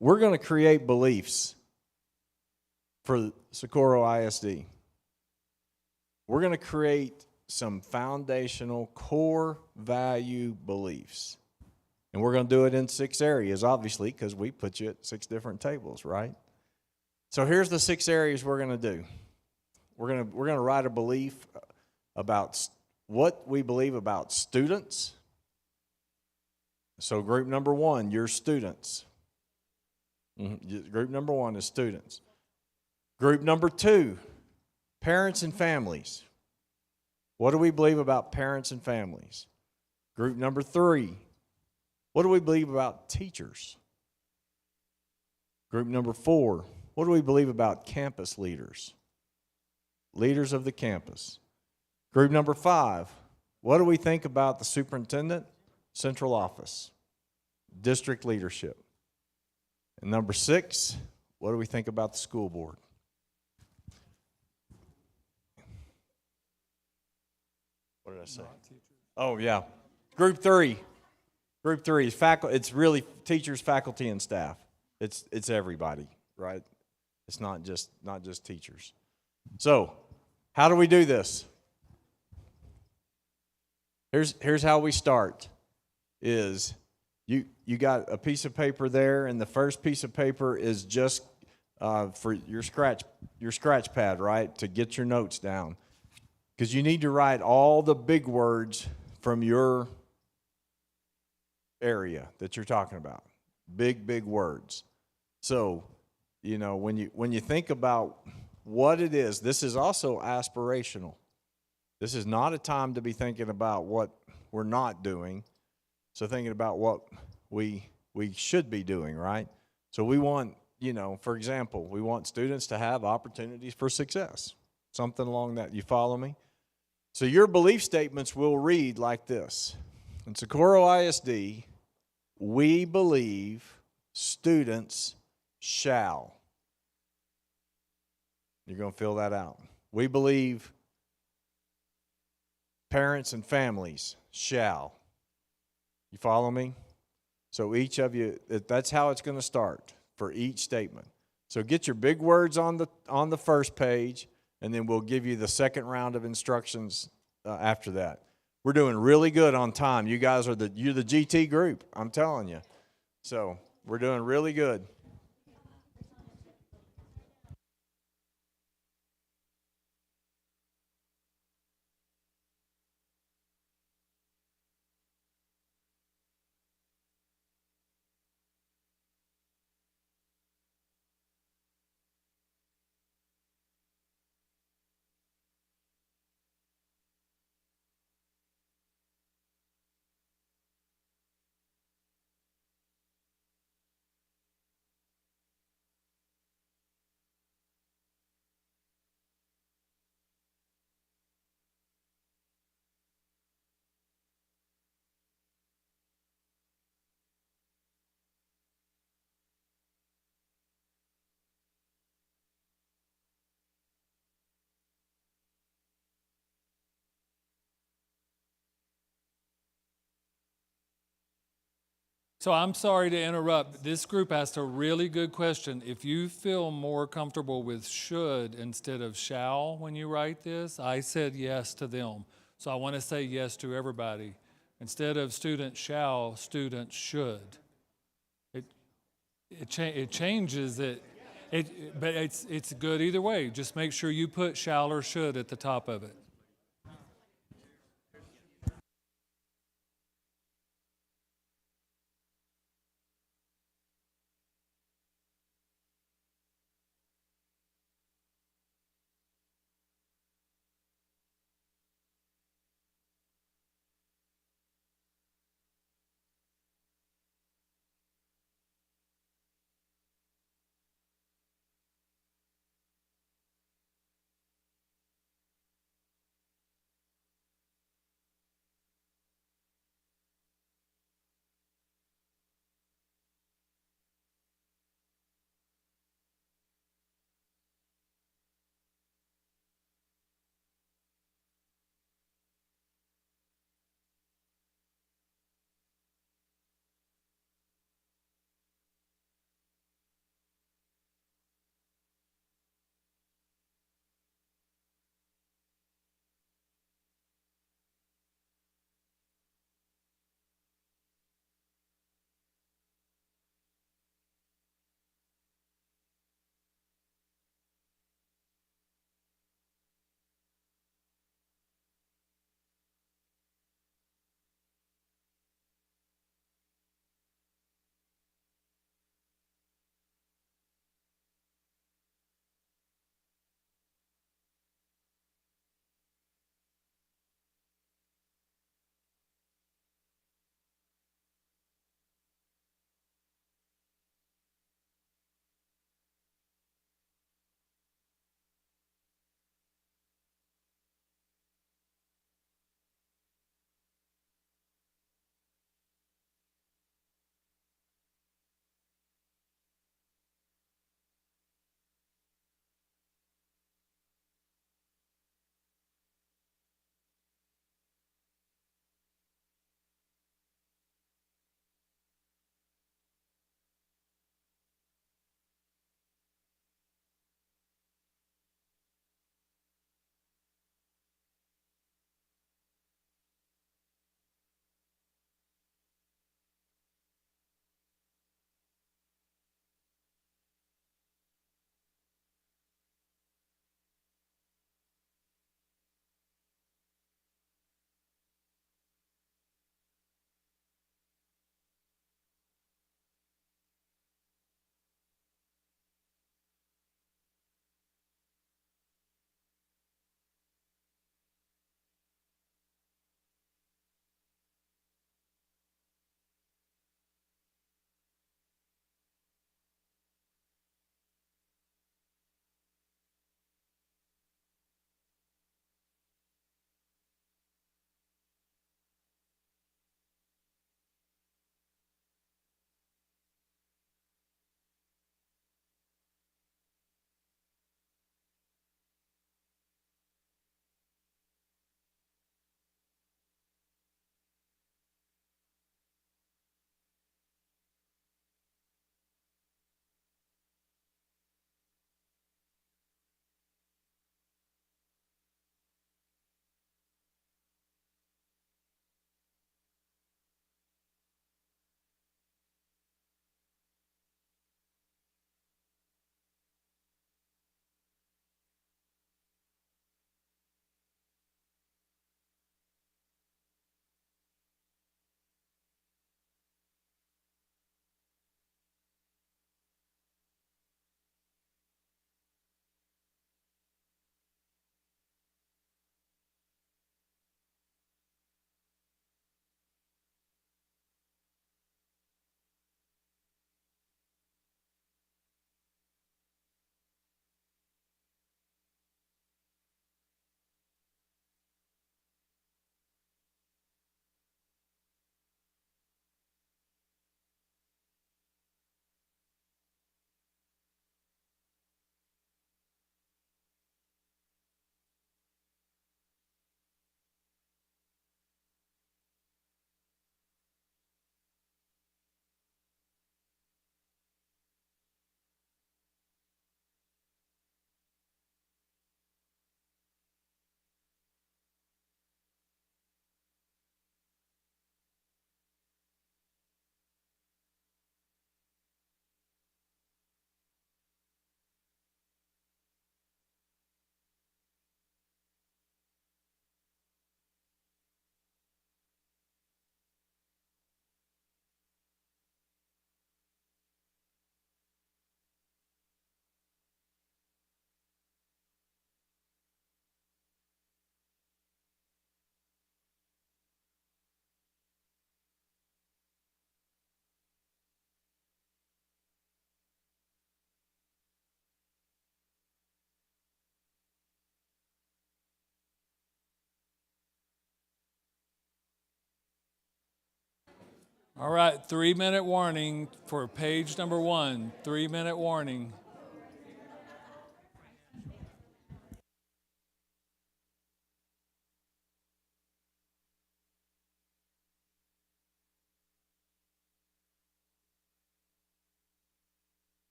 We're going to create beliefs for Socorro ISD. We're going to create some foundational core value beliefs. And we're going to do it in 6 areas, obviously, because we put you at 6 different tables, right? So here's the 6 areas we're going to do. We're going to write a belief about what we believe about students. So group number 1, your students. Group number 1 is students. Group number 2, parents and families. What do we believe about parents and families? Group number 3, what do we believe about teachers? Group number 4, what do we believe about campus leaders? Leaders of the campus. Group number 5, what do we think about the superintendent, central office, district leadership? And number 6, what do we think about the school board? What did I say? Oh, yeah. Group 3. Group 3 is faculty. It's really teachers, faculty, and staff. It's everybody, right? It's not just teachers. So, how do we do this? Here's how we start. Is you got a piece of paper there, and the first piece of paper is just for your scratch pad, right? To get your notes down, because you need to write all the big words from your area that you're talking about. Big words. So, you know, when you think about what it is, this is also aspirational. This is not a time to be thinking about what we're not doing. So thinking about what we should be doing, right? So we want, for example, we want students to have opportunities for success. Something along that. You follow me? So your belief statements will read like this. In Socorro ISD, we believe students shall. You're going to fill that out. We believe parents and families shall. You follow me? So each of you, that's how it's going to start for each statement. So get your big words on the first page, and then we'll give you the second round of instructions after that. We're doing really good on time. You guys are you're the GT group, I'm telling you. So we're doing really good. So I'm sorry to interrupt. This group asked a really good question. If you feel more comfortable with should instead of shall when you write this, I said yes to them. So I want to say yes to everybody. Instead of student shall, student should. It changes it. But it's good either way. Just make sure you put shall or should at the top of it. All right, 3-minute warning for page number 1. 3-minute warning.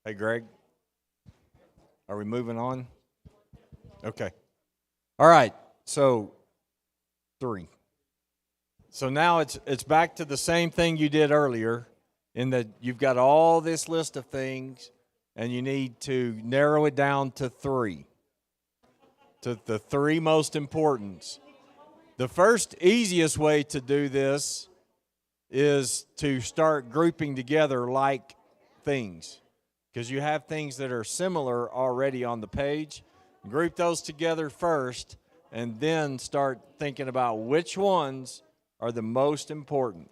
Hey, Greg, are we moving on? Okay. All right, so 3. So now it's back to the same thing you did earlier, in that you've got all this list of things, and you need to narrow it down to 3, to the 3 most important. The first easiest way to do this is to start grouping together like things, because you have things that are similar already on the page. Group those together first, and then start thinking about which ones are the most important.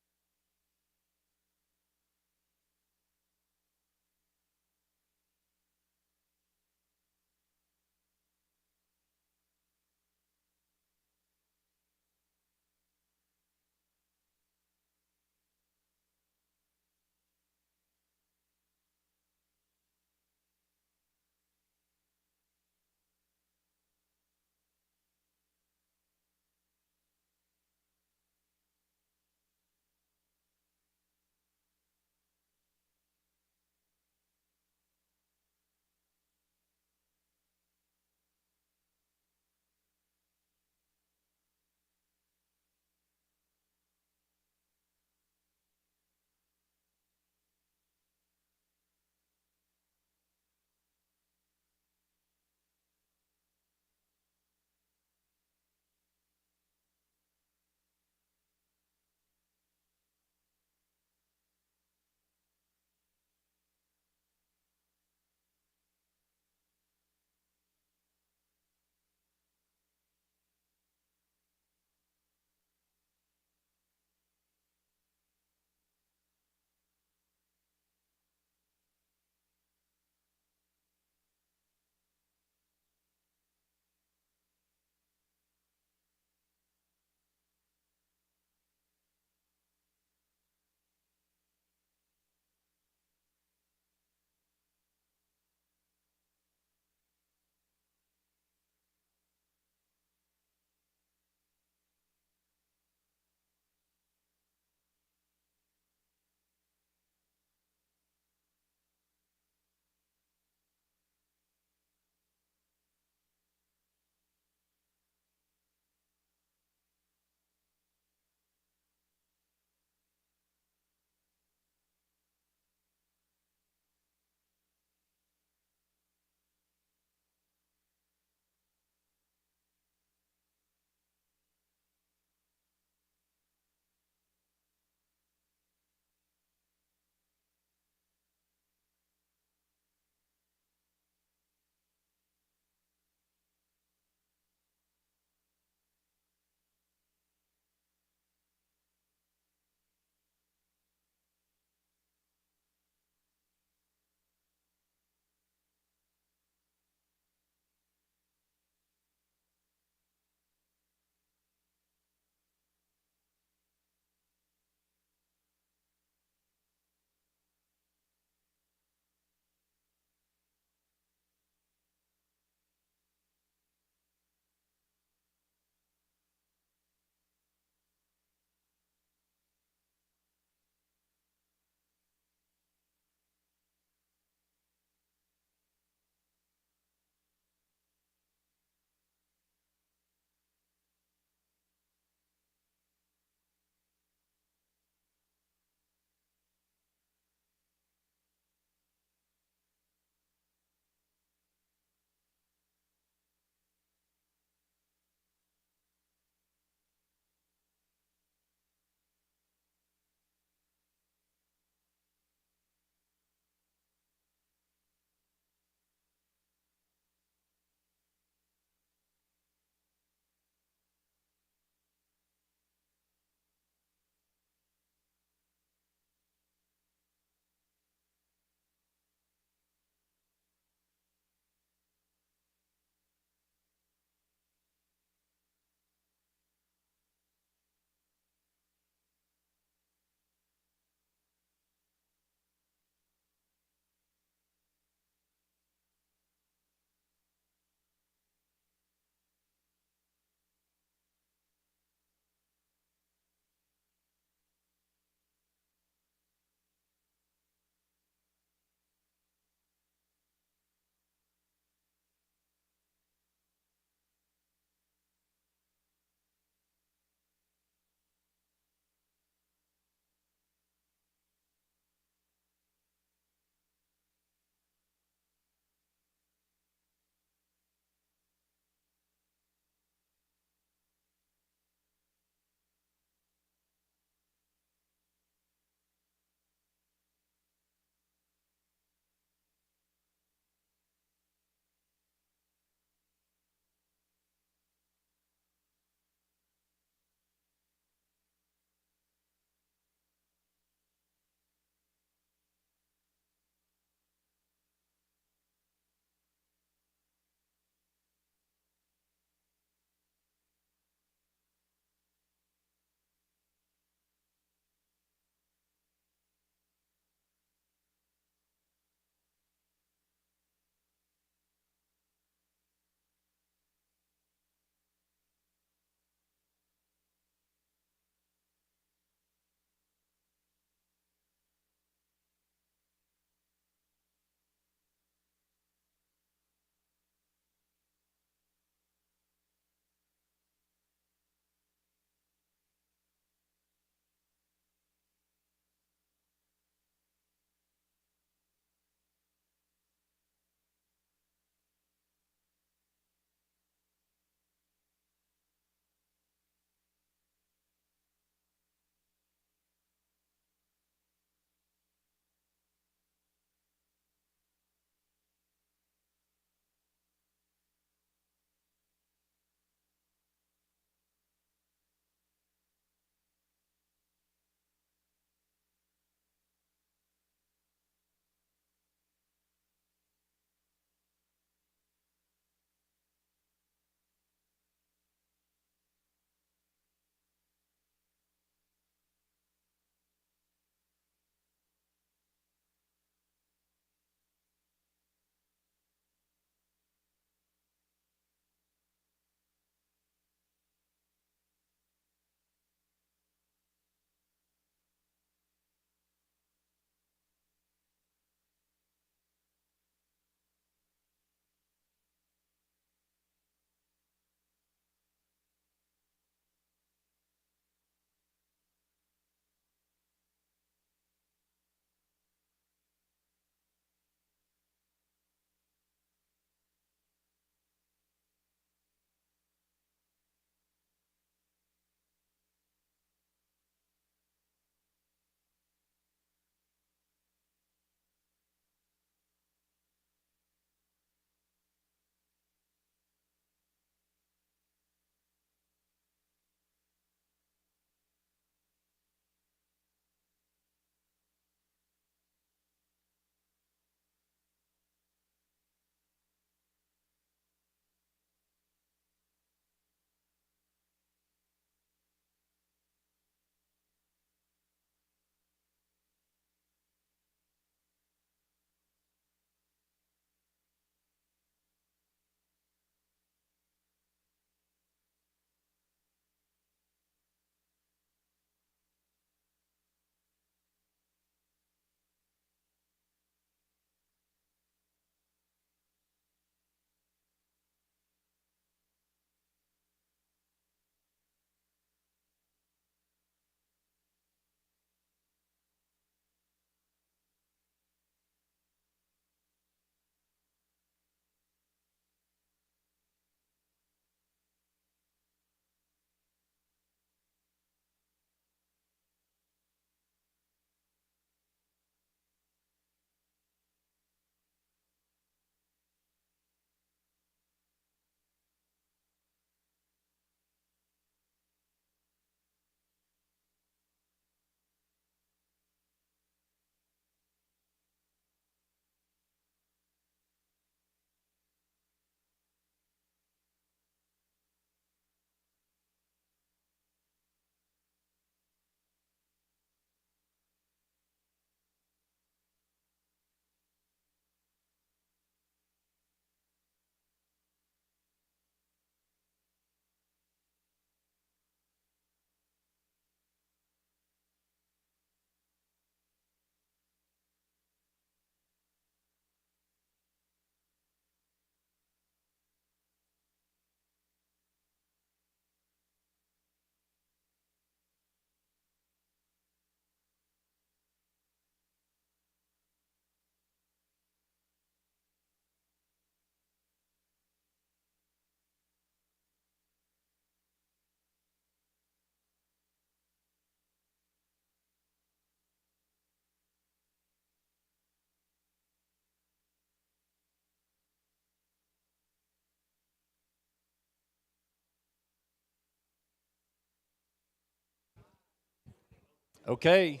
Okay,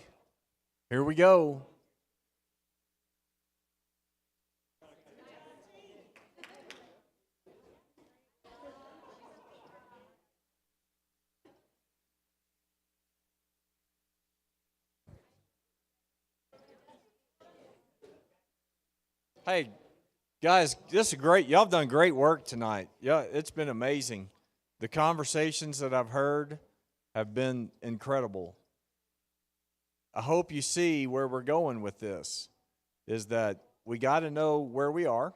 here we go. Hey, guys, this is great. Y'all have done great work tonight. Yeah, it's been amazing. The conversations that I've heard have been incredible. I hope you see where we're going with this, is that we got to know where we are,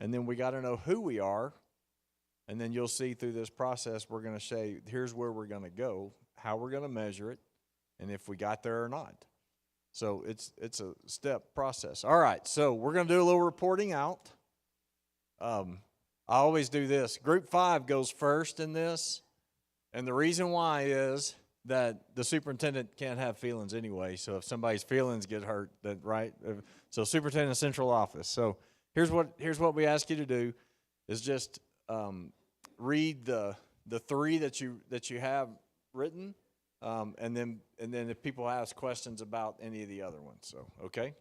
and then we got to know who we are, and then you'll see through this process we're going to say, here's where we're going to go, how we're going to measure it, and if we got there or not. So it's a step process. All right, so we're going to do a little reporting out. I always do this. Group 5 goes first in this, and the reason why is that the superintendent can't have feelings anyway. So if somebody's feelings get hurt, that right. So superintendent central office. So here's what we ask you to do, is just read the 3 that you have written. And then if people ask questions about any of the other ones, so okay.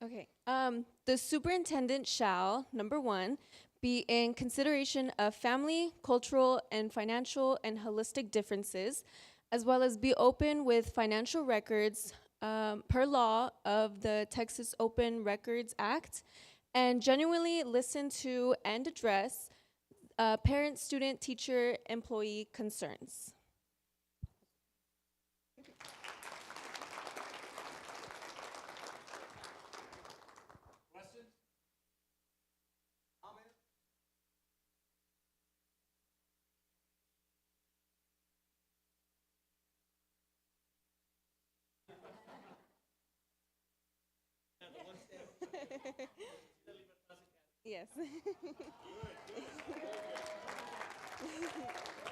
Okay. The superintendent shall, number 1, be in consideration of family, cultural, and financial and holistic differences, as well as be open with financial records per law of the Texas Open Records Act, and genuinely listen to and address parent, student, teacher, employee concerns. Questions? Comments? Yes.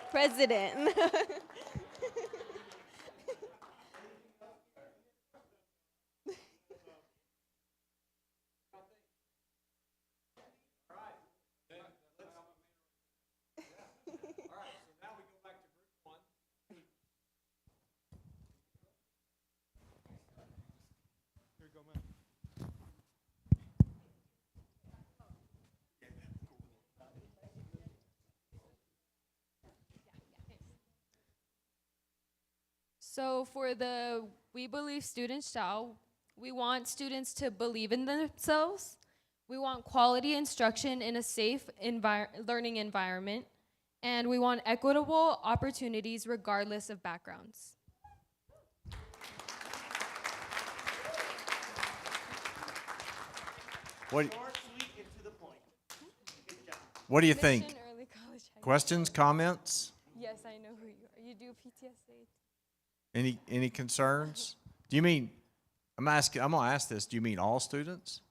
President. So for the We Believe Students Shall, we want students to believe in themselves. We want quality instruction in a safe learning environment. And we want equitable opportunities regardless of backgrounds. What do you think? Mission Early College High. Questions, comments? Yes, I know who you are. You do PTSA. Any concerns? Do you mean, I'm gonna ask this, do you mean all students?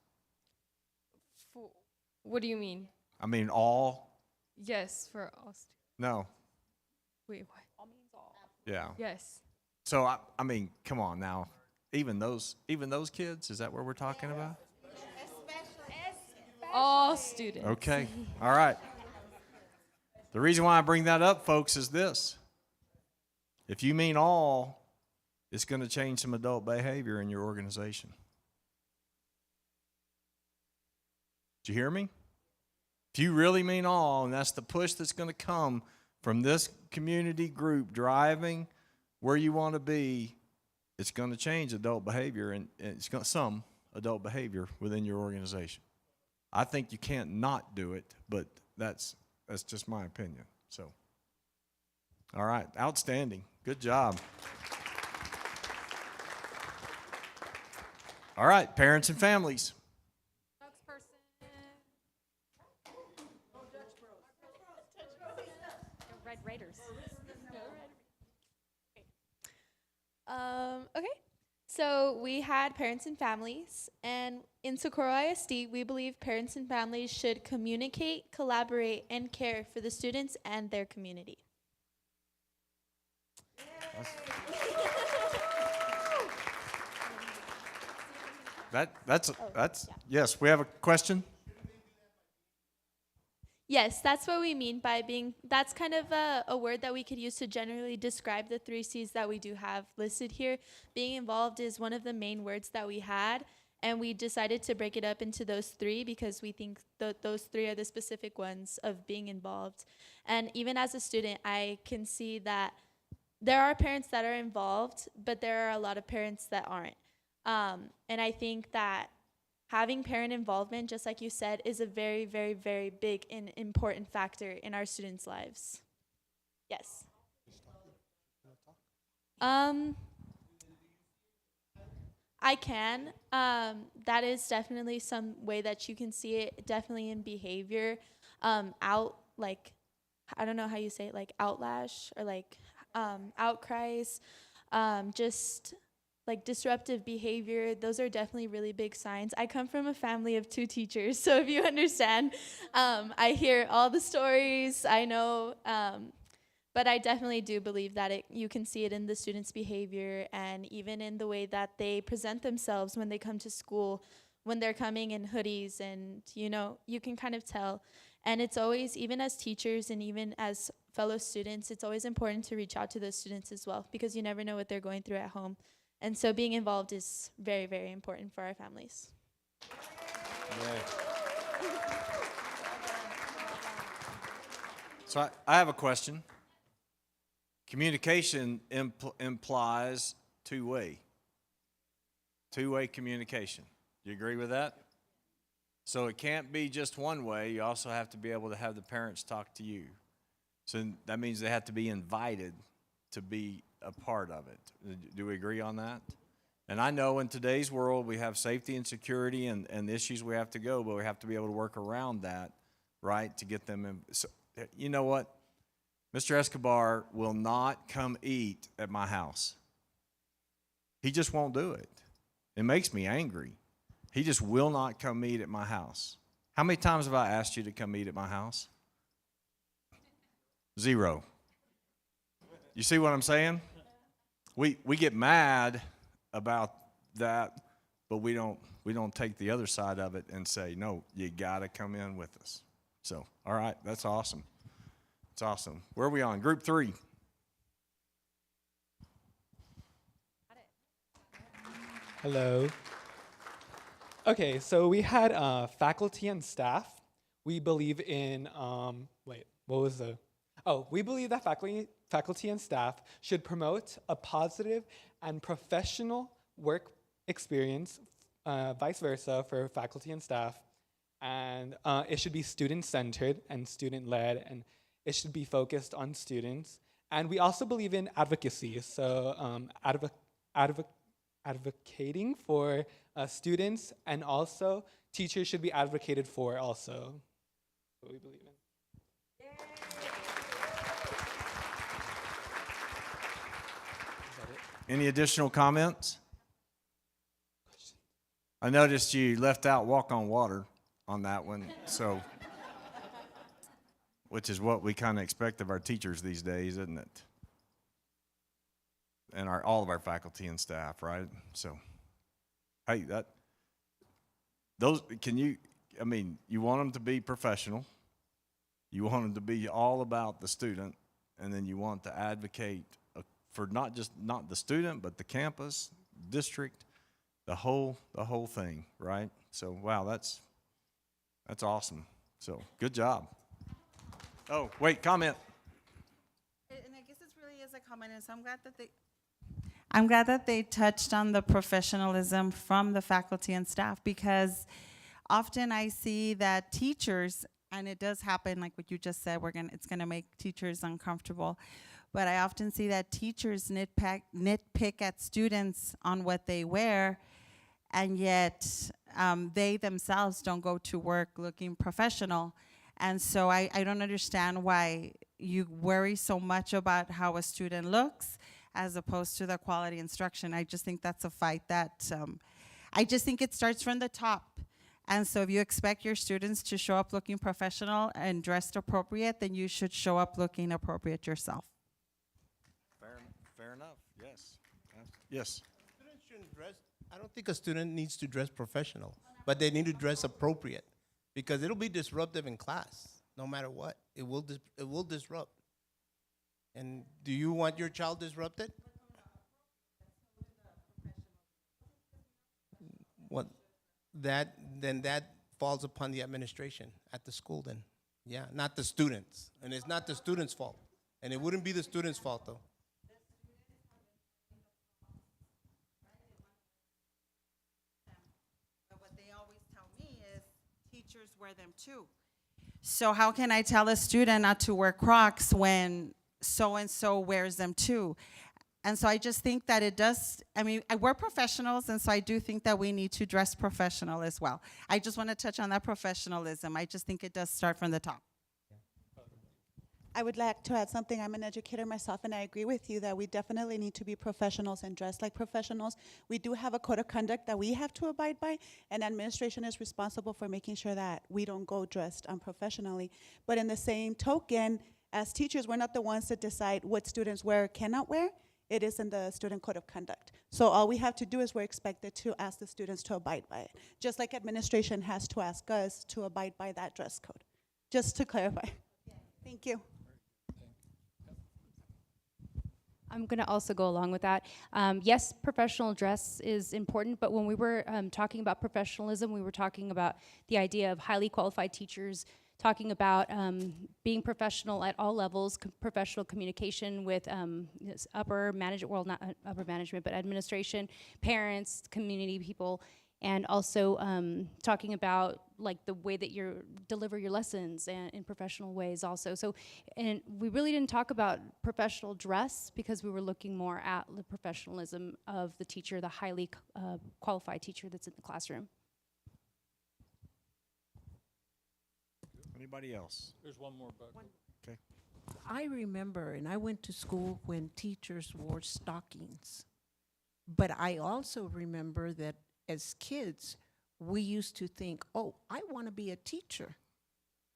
What do you mean? I mean all? Yes, for all students. No. Wait, what? All means all. Yeah. Yes. So I mean, come on now. Even those kids, is that what we're talking about? All students. Okay. All right. The reason why I bring that up, folks, is this. If you mean all, it's going to change some adult behavior in your organization. Did you hear me? If you really mean all, and that's the push that's going to come from this community group driving where you want to be, it's going to change adult behavior, and it's going some adult behavior within your organization. I think you can't not do it, but that's just my opinion. So, all right, outstanding. Good job. All right, parents and families. Red Raiders. Okay. So we had parents and families, and in Socorro ISD, we believe parents and families should communicate, collaborate, and care for the students and their community. Yes, we have a question. Yes, that's what we mean by being, that's kind of a word that we could use to generally describe the 3 C's that we do have listed here. Being involved is one of the main words that we had, and we decided to break it up into those 3 because we think those 3 are the specific ones of being involved. And even as a student, I can see that there are parents that are involved, but there are a lot of parents that aren't. And I think that having parent involvement, just like you said, is a very, very, very big and important factor in our students' lives. Yes. I can. That is definitely some way that you can see it, definitely in behavior. Like, I don't know how you say it, like outlash or like outcries, just like disruptive behavior. Those are definitely really big signs. I come from a family of 2 teachers, so if you understand, I hear all the stories, I know, but I definitely do believe that you can see it in the students' behavior and even in the way that they present themselves when they come to school, when they're coming in hoodies, and you can kind of tell. And it's always, even as teachers and even as fellow students, it's always important to reach out to those students as well, because you never know what they're going through at home. And so being involved is very, very important for our families. So I have a question. Communication implies two-way communication. Do you agree with that? So it can't be just one way. You also have to be able to have the parents talk to you. So that means they have to be invited to be a part of it. Do we agree on that? And I know in today's world we have safety and security and issues we have to go, but we have to be able to work around that, right, to get them in. So, you know what? Mr. Escobar will not come eat at my house. He just won't do it. It makes me angry. He just will not come eat at my house. How many times have I asked you to come eat at my house? 0. You see what I'm saying? We get mad about that, but we don't take the other side of it and say, no, you got to come in with us. So, all right, that's awesome. It's awesome. Where are we on? Group 3. Hello. Okay, so we had faculty and staff. We believe in, we believe that faculty and staff should promote a positive and professional work experience, vice versa for faculty and staff. And it should be student-centered and student-led, and it should be focused on students. And we also believe in advocacy, so advocating for students, and also teachers should be advocated for also. What we believe in. Any additional comments? I noticed you left out walk on water on that one, so which is what we kind of expect of our teachers these days, isn't it? And all of our faculty and staff, right? So, hey, you want them to be professional. You want them to be all about the student, and then you want to advocate for not the student, but the campus, district, the whole thing, right? So, wow, that's awesome. So, good job. Oh, wait, comment. And I guess this really is a comment, and so I'm glad that they touched on the professionalism from the faculty and staff, because often I see that teachers, and it does happen, like what you just said, it's gonna make teachers uncomfortable, but I often see that teachers nitpick at students on what they wear, and yet they themselves don't go to work looking professional. And so I don't understand why you worry so much about how a student looks as opposed to the quality instruction. I just think that's a fight that, I just think it starts from the top. And so if you expect your students to show up looking professional and dressed appropriate, then you should show up looking appropriate yourself. Fair enough, yes. Yes. Students shouldn't dress. I don't think a student needs to dress professional, but they need to dress appropriate, because it'll be disruptive in class. no matter what. It will disrupt. And do you want your child disrupted? What that falls upon the administration at the school then. Yeah, not the students. And it's not the students' fault. And it wouldn't be the students' fault though. But what they always tell me is teachers wear them too. So how can I tell a student not to wear Crocs when so-and-so wears them too? And so I just think that it does, I mean, we're professionals, and so I do think that we need to dress professional as well. I just want to touch on that professionalism. I just think it does start from the top. I would like to add something. I'm an educator myself, and I agree with you that we definitely need to be professionals and dress like professionals. We do have a code of conduct that we have to abide by, and administration is responsible for making sure that we don't go dressed unprofessionally. But in the same token, as teachers, we're not the ones that decide what students wear or cannot wear. It is in the student code of conduct. So all we have to do is we're expected to ask the students to abide by it, just like administration has to ask us to abide by that dress code. Just to clarify. Thank you. I'm going to also go along with that. Yes, professional dress is important, but when we were talking about professionalism, we were talking about the idea of highly qualified teachers, talking about being professional at all levels, professional communication with upper management, well, not upper management, but administration, parents, community people, and also talking about like the way that you deliver your lessons and in professional ways also. So, and we really didn't talk about professional dress because we were looking more at the professionalism of the teacher, the highly qualified teacher that's in the classroom. Anybody else? There's one more, Buck. Okay. I remember, and I went to school when teachers wore stockings. But I also remember that as kids, we used to think, oh, I want to be a teacher,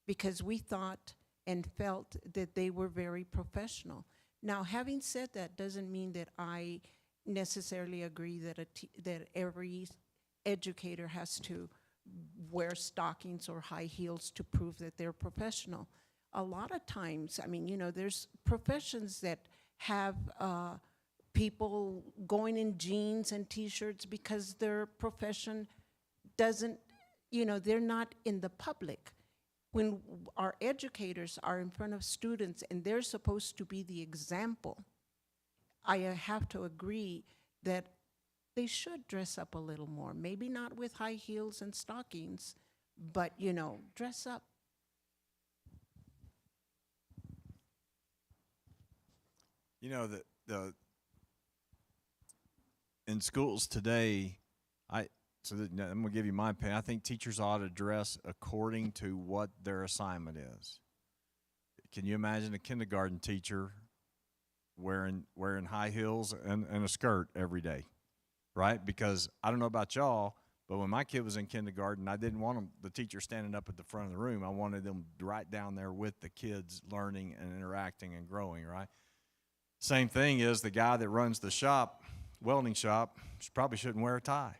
because we thought and felt that they were very professional. Now, having said that doesn't mean that I necessarily agree that that every educator has to wear stockings or high heels to prove that they're professional. A lot of times, I mean, you know, there's professions that have people going in jeans and t-shirts because their profession doesn't, you know, they're not in the public. When our educators are in front of students and they're supposed to be the example, I have to agree that they should dress up a little more. Maybe not with high heels and stockings, but, you know, dress up. You know, in schools today, I'm going to give you my opinion. I think teachers ought to dress according to what their assignment is. Can you imagine a kindergarten teacher wearing high heels and a skirt every day, right? Because I don't know about y'all, but when my kid was in kindergarten, I didn't want the teacher standing up at the front of the room. I wanted them right down there with the kids, learning and interacting and growing, right? Same thing is the guy that runs the shop, welding shop, probably shouldn't wear a tie,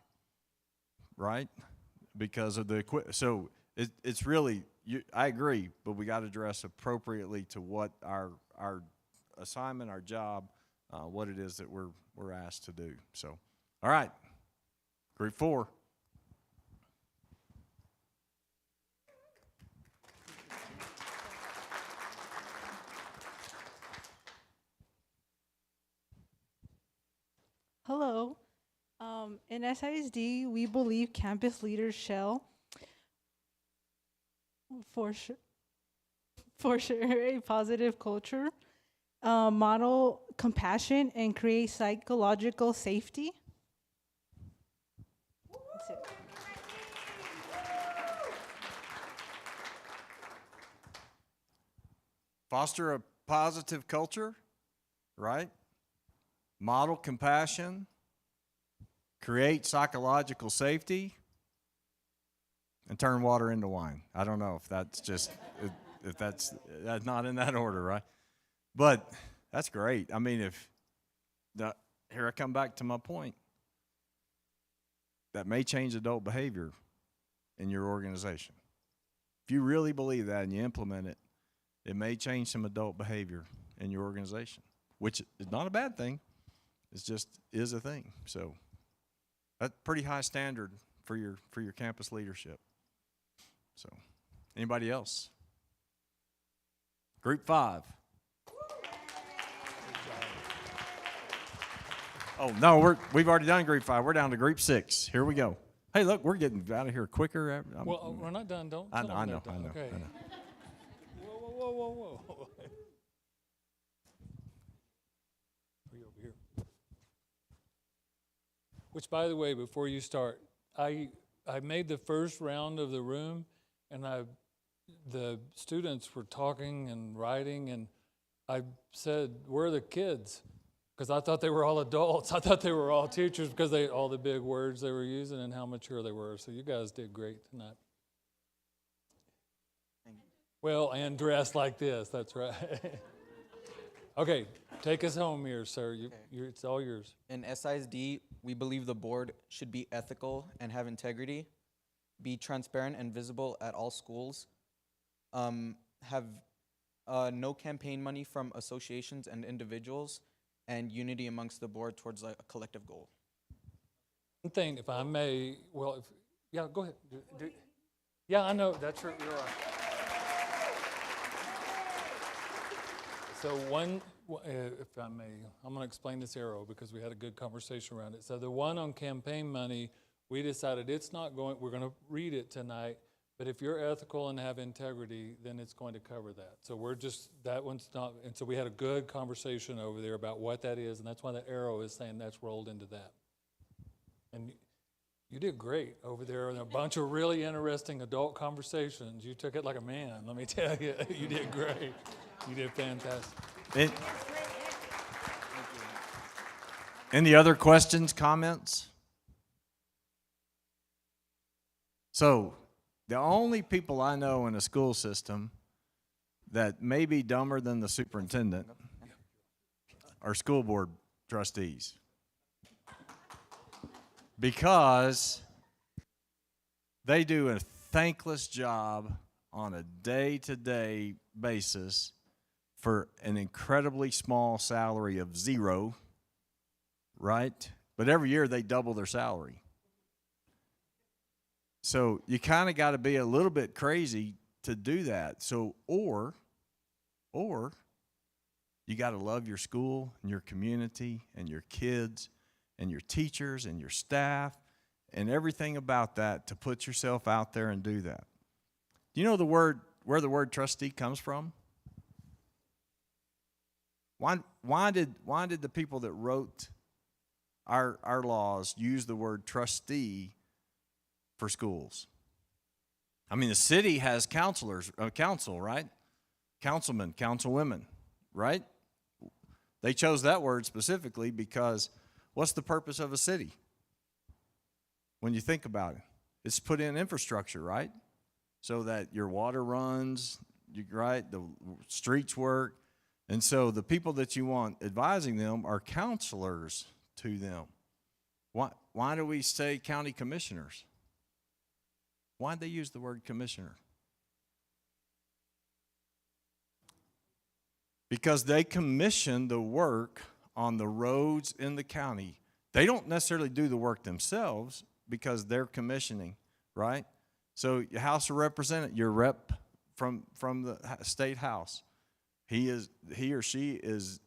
right? Because of the equipment. So it's really, I agree, but we got to dress appropriately to what our assignment, our job, what it is that we're asked to do. So, all right, group 4. Hello. In SISD, we believe campus leaders shall, for sure, a positive culture, model compassion, and create psychological safety. That's it. Foster a positive culture, right? Model compassion, create psychological safety, and turn water into wine. I don't know if that's just, if that's not in that order, right? But that's great. I mean, here I come back to my point. That may change adult behavior in your organization. if you really believe that and you implement it, it may change some adult behavior in your organization, which is not a bad thing. It's just is a thing. So that's pretty high standard for your campus leadership. So anybody else? Group 5. Oh no, we've already done group 5. We're down to group 6. Here we go. Hey, look, we're getting out of here quicker. Well, we're not done. Don't. I tell them know. they're done. Okay. Whoa. Are you over here? Which, by the way, before you start, I made the first round of the room, and the students were talking and writing, and I said, "Where are the kids?" Because I thought they were all adults. I thought they were all teachers because all the big words they were using and how mature they were. So you guys did great tonight. Well, and dressed like this. That's right. Okay, take us home here, sir. It's all yours. In SISD, we believe the board should be ethical and have integrity, be transparent and visible at all schools, have no campaign money from associations and individuals, and unity amongst the board towards a collective goal. One thing, if I may, well, yeah, go ahead. Yeah, I know, that's you're right. So if I may, I'm going to explain this arrow because we had a good conversation around it. So the one on campaign money, we decided we're going to read it tonight, but if you're ethical and have integrity, then it's going to cover that. So that one's not, and so we had a good conversation over there about what that is, and that's why the arrow is saying that's rolled into that. And you did great over there in a bunch of really interesting adult conversations. You took it like a man, let me tell you. You did great. You did fantastic. Any other questions, comments? So, the only people I know in a school system that may be dumber than the superintendent are school board trustees. Because they do a thankless job on a day-to-day basis for an incredibly small salary of $0, right? But every year they double their salary. So you kind of got to be a little bit crazy to do that. So, or you got to love your school and your community and your kids and your teachers and your staff and everything about that to put yourself out there and do that. Do you know where the word trustee comes from? Why did the people that wrote our laws use the word trustee for schools? I mean, the city has council, right? Councilmen, councilwomen, right? They chose that word specifically because what's the purpose of a city? When you think about it, it's put in infrastructure, right? So that your water runs, right? The streets work. And so the people that you want advising them are counselors to them. Why do we say county commissioners? Why'd they use the word commissioner? Because they commission the work on the roads in the county. They don't necessarily do the work themselves because they're commissioning, right? So your House of Representatives, your rep from the state house, he or she is,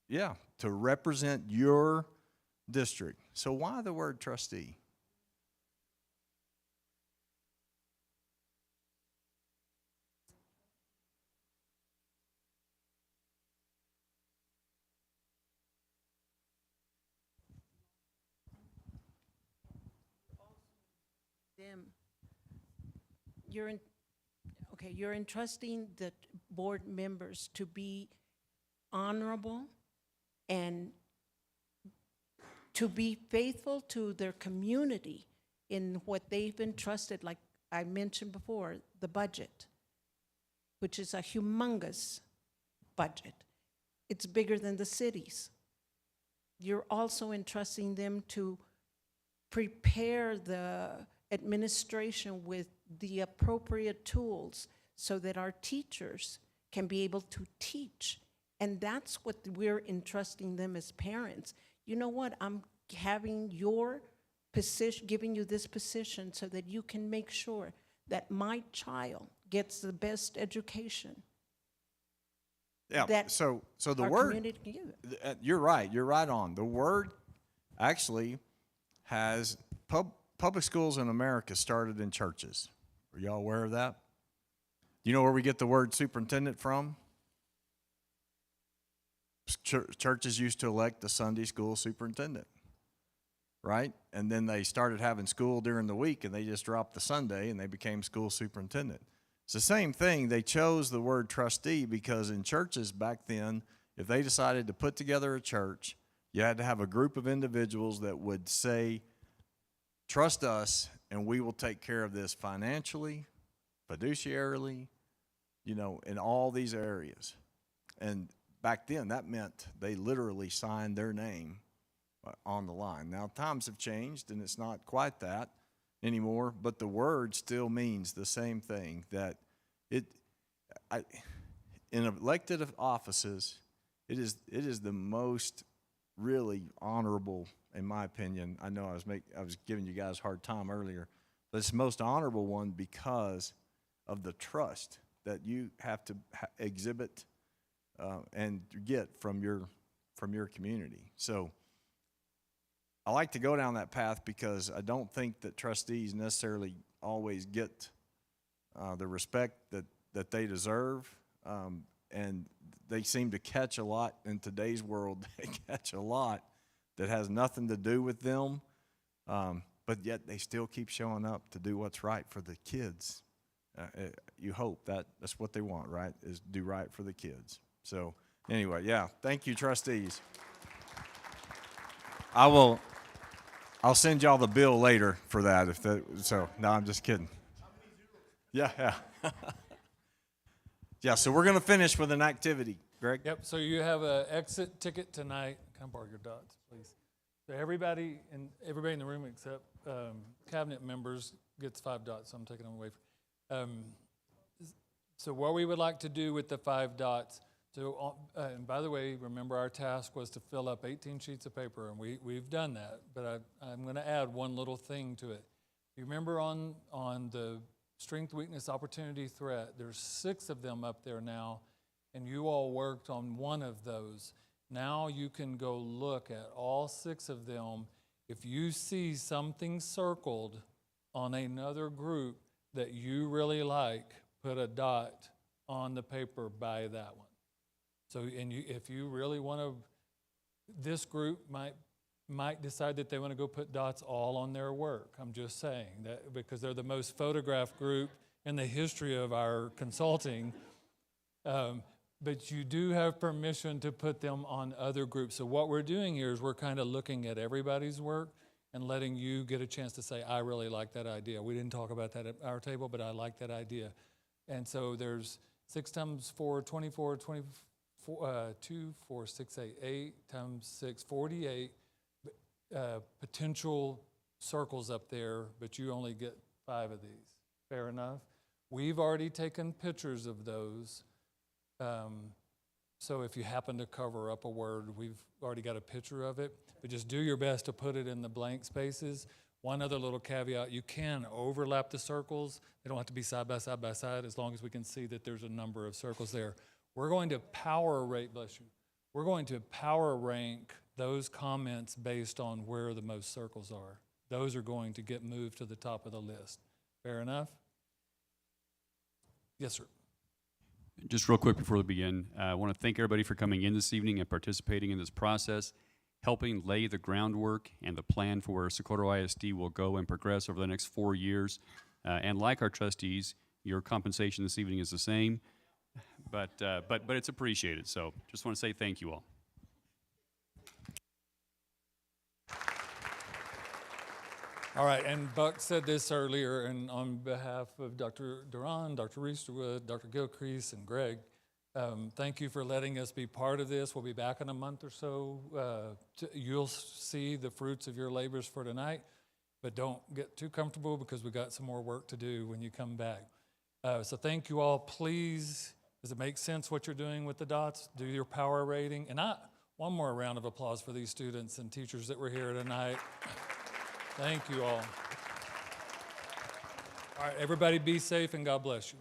to represent your district. So why the word trustee? You're entrusting the board members to be honorable and to be faithful to their community in what they've entrusted, like I mentioned before, the budget, which is a humongous budget. It's bigger than the cities. You're also entrusting them to prepare the administration with the appropriate tools so that our teachers can be able to teach. And that's what we're entrusting them as parents. You know what? I'm having your position, giving you this position so that you can make sure that my child gets the best education. Yeah, that so the our word, community can give it. you're right on. The word actually has, public schools in America started in churches. Are y'all aware of that? Do you know where we get the word superintendent from? Churches used to elect the Sunday school superintendent, right? And then they started having school during the week, and they just dropped the Sunday, and they became school superintendent. It's the same thing. They chose the word trustee because in churches back then, if they decided to put together a church, you had to have a group of individuals that would say, trust us, and we will take care of this financially, fiduciarily, in all these areas. And back then, that meant they literally signed their name on the line. Now, times have changed, and it's not quite that anymore, but the word still means the same thing, that in elected offices, it is the most really honorable, in my opinion. I know I was giving you guys a hard time earlier, but it's the most honorable one because of the trust that you have to exhibit and get from your community. So I like to go down that path because I don't think that trustees necessarily always get the respect that they deserve, and they seem to catch a lot in today's world. They catch a lot that has nothing to do with them, but yet they still keep showing up to do what's right for the kids. You hope that's what they want, right, is do right for the kids. So anyway, yeah, thank you, trustees. I'll send y'all the bill later for that. No, I'm just kidding. Yeah. Yeah, so we're going to finish with an activity. Greg? Yep, so you have an exit ticket tonight. Can I borrow your dots, please? So everybody in the room except cabinet members gets 5 dots, so I'm taking them away. So what we would like to do with the 5 dots, and by the way, remember our task was to fill up 18 sheets of paper, and we've done that, but I'm going to add one little thing to it. You remember on the strength, weakness, opportunity, threat, there's 6 of them up there now, and you all worked on one of those. Now you can go look at all 6 of them. If you see something circled on another group that you really like, put a dot on the paper by that one. So, if you really want to, this group might decide that they want to go put dots all on their work. I'm just saying that because they're the most photographed group in the history of our consulting. But you do have permission to put them on other groups. So what we're doing here is we're kind of looking at everybody's work and letting you get a chance to say, I really like that idea. We didn't talk about that at our table, but I like that idea. And so there's 6 times 4, 24, 2, 4, 6, 8 times 6, 48 potential circles up there, but you only get 5 of these. Fair enough? We've already taken pictures of those. So if you happen to cover up a word, we've already got a picture of it, but just do your best to put it in the blank spaces. One other little caveat, you can overlap the circles. They don't have to be side by side by side as long as we can see that there's a number of circles there. We're going to power rate, bless you, we're going to power rank those comments based on where the most circles are. Those are going to get moved to the top of the list. Fair enough? Yes, sir. Just real quick before we begin, I want to thank everybody for coming in this evening and participating in this process, helping lay the groundwork and the plan for where Socorro ISD will go and progress over the next 4 years. And like our trustees, your compensation this evening is the same, but it's appreciated. So just want to say thank you all. All right, and Buck said this earlier, and on behalf of Dr. Duran, Dr. Reisterwood, Dr. Gilcrease, and Greg, thank you for letting us be part of this. We'll be back in a month or so. You'll see the fruits of your labors for tonight. but don't get too comfortable because we got some more work to do when you come back. So thank you all. Please, does it make sense what you're doing with the dots? Do your power rating. And one more round of applause for these students and teachers that were here tonight. Thank you all. All right, everybody be safe and God bless you.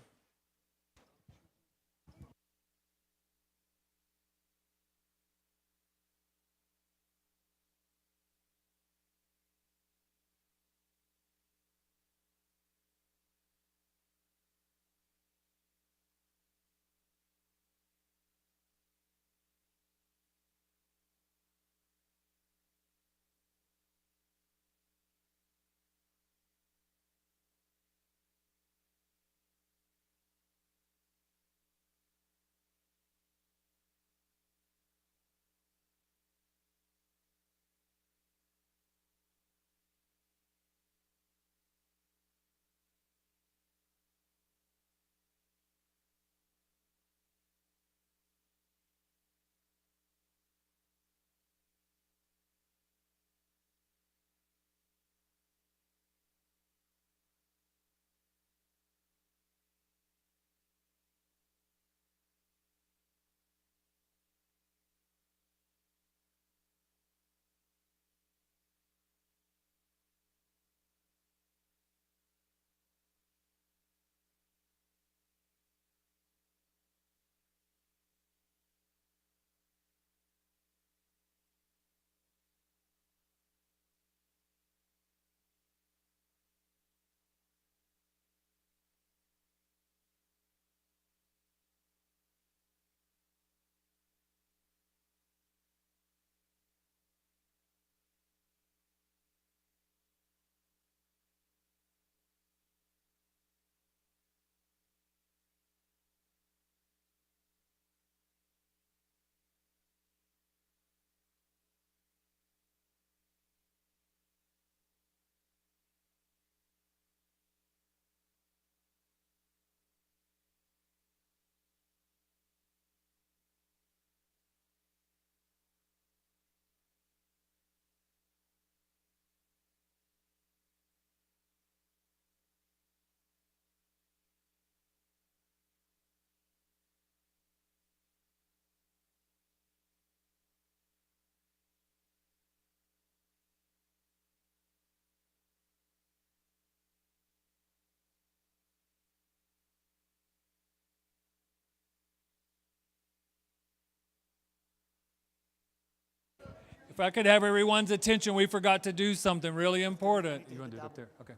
If I could have everyone's attention, we forgot to do something really important. You want to do it up there? Okay.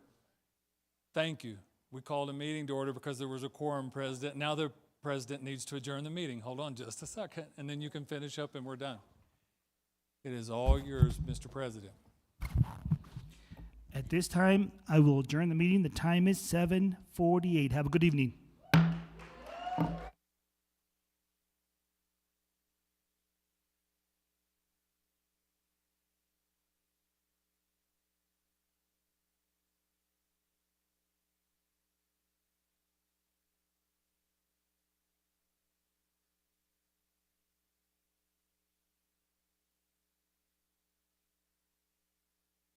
Thank you. We called a meeting to order because there was a quorum, President. Now the President needs to adjourn the meeting. Hold on just a second, and then you can finish up and we're done. It is all yours, Mr. President. At this time, I will adjourn the meeting. The time is 7:48. Have a good evening.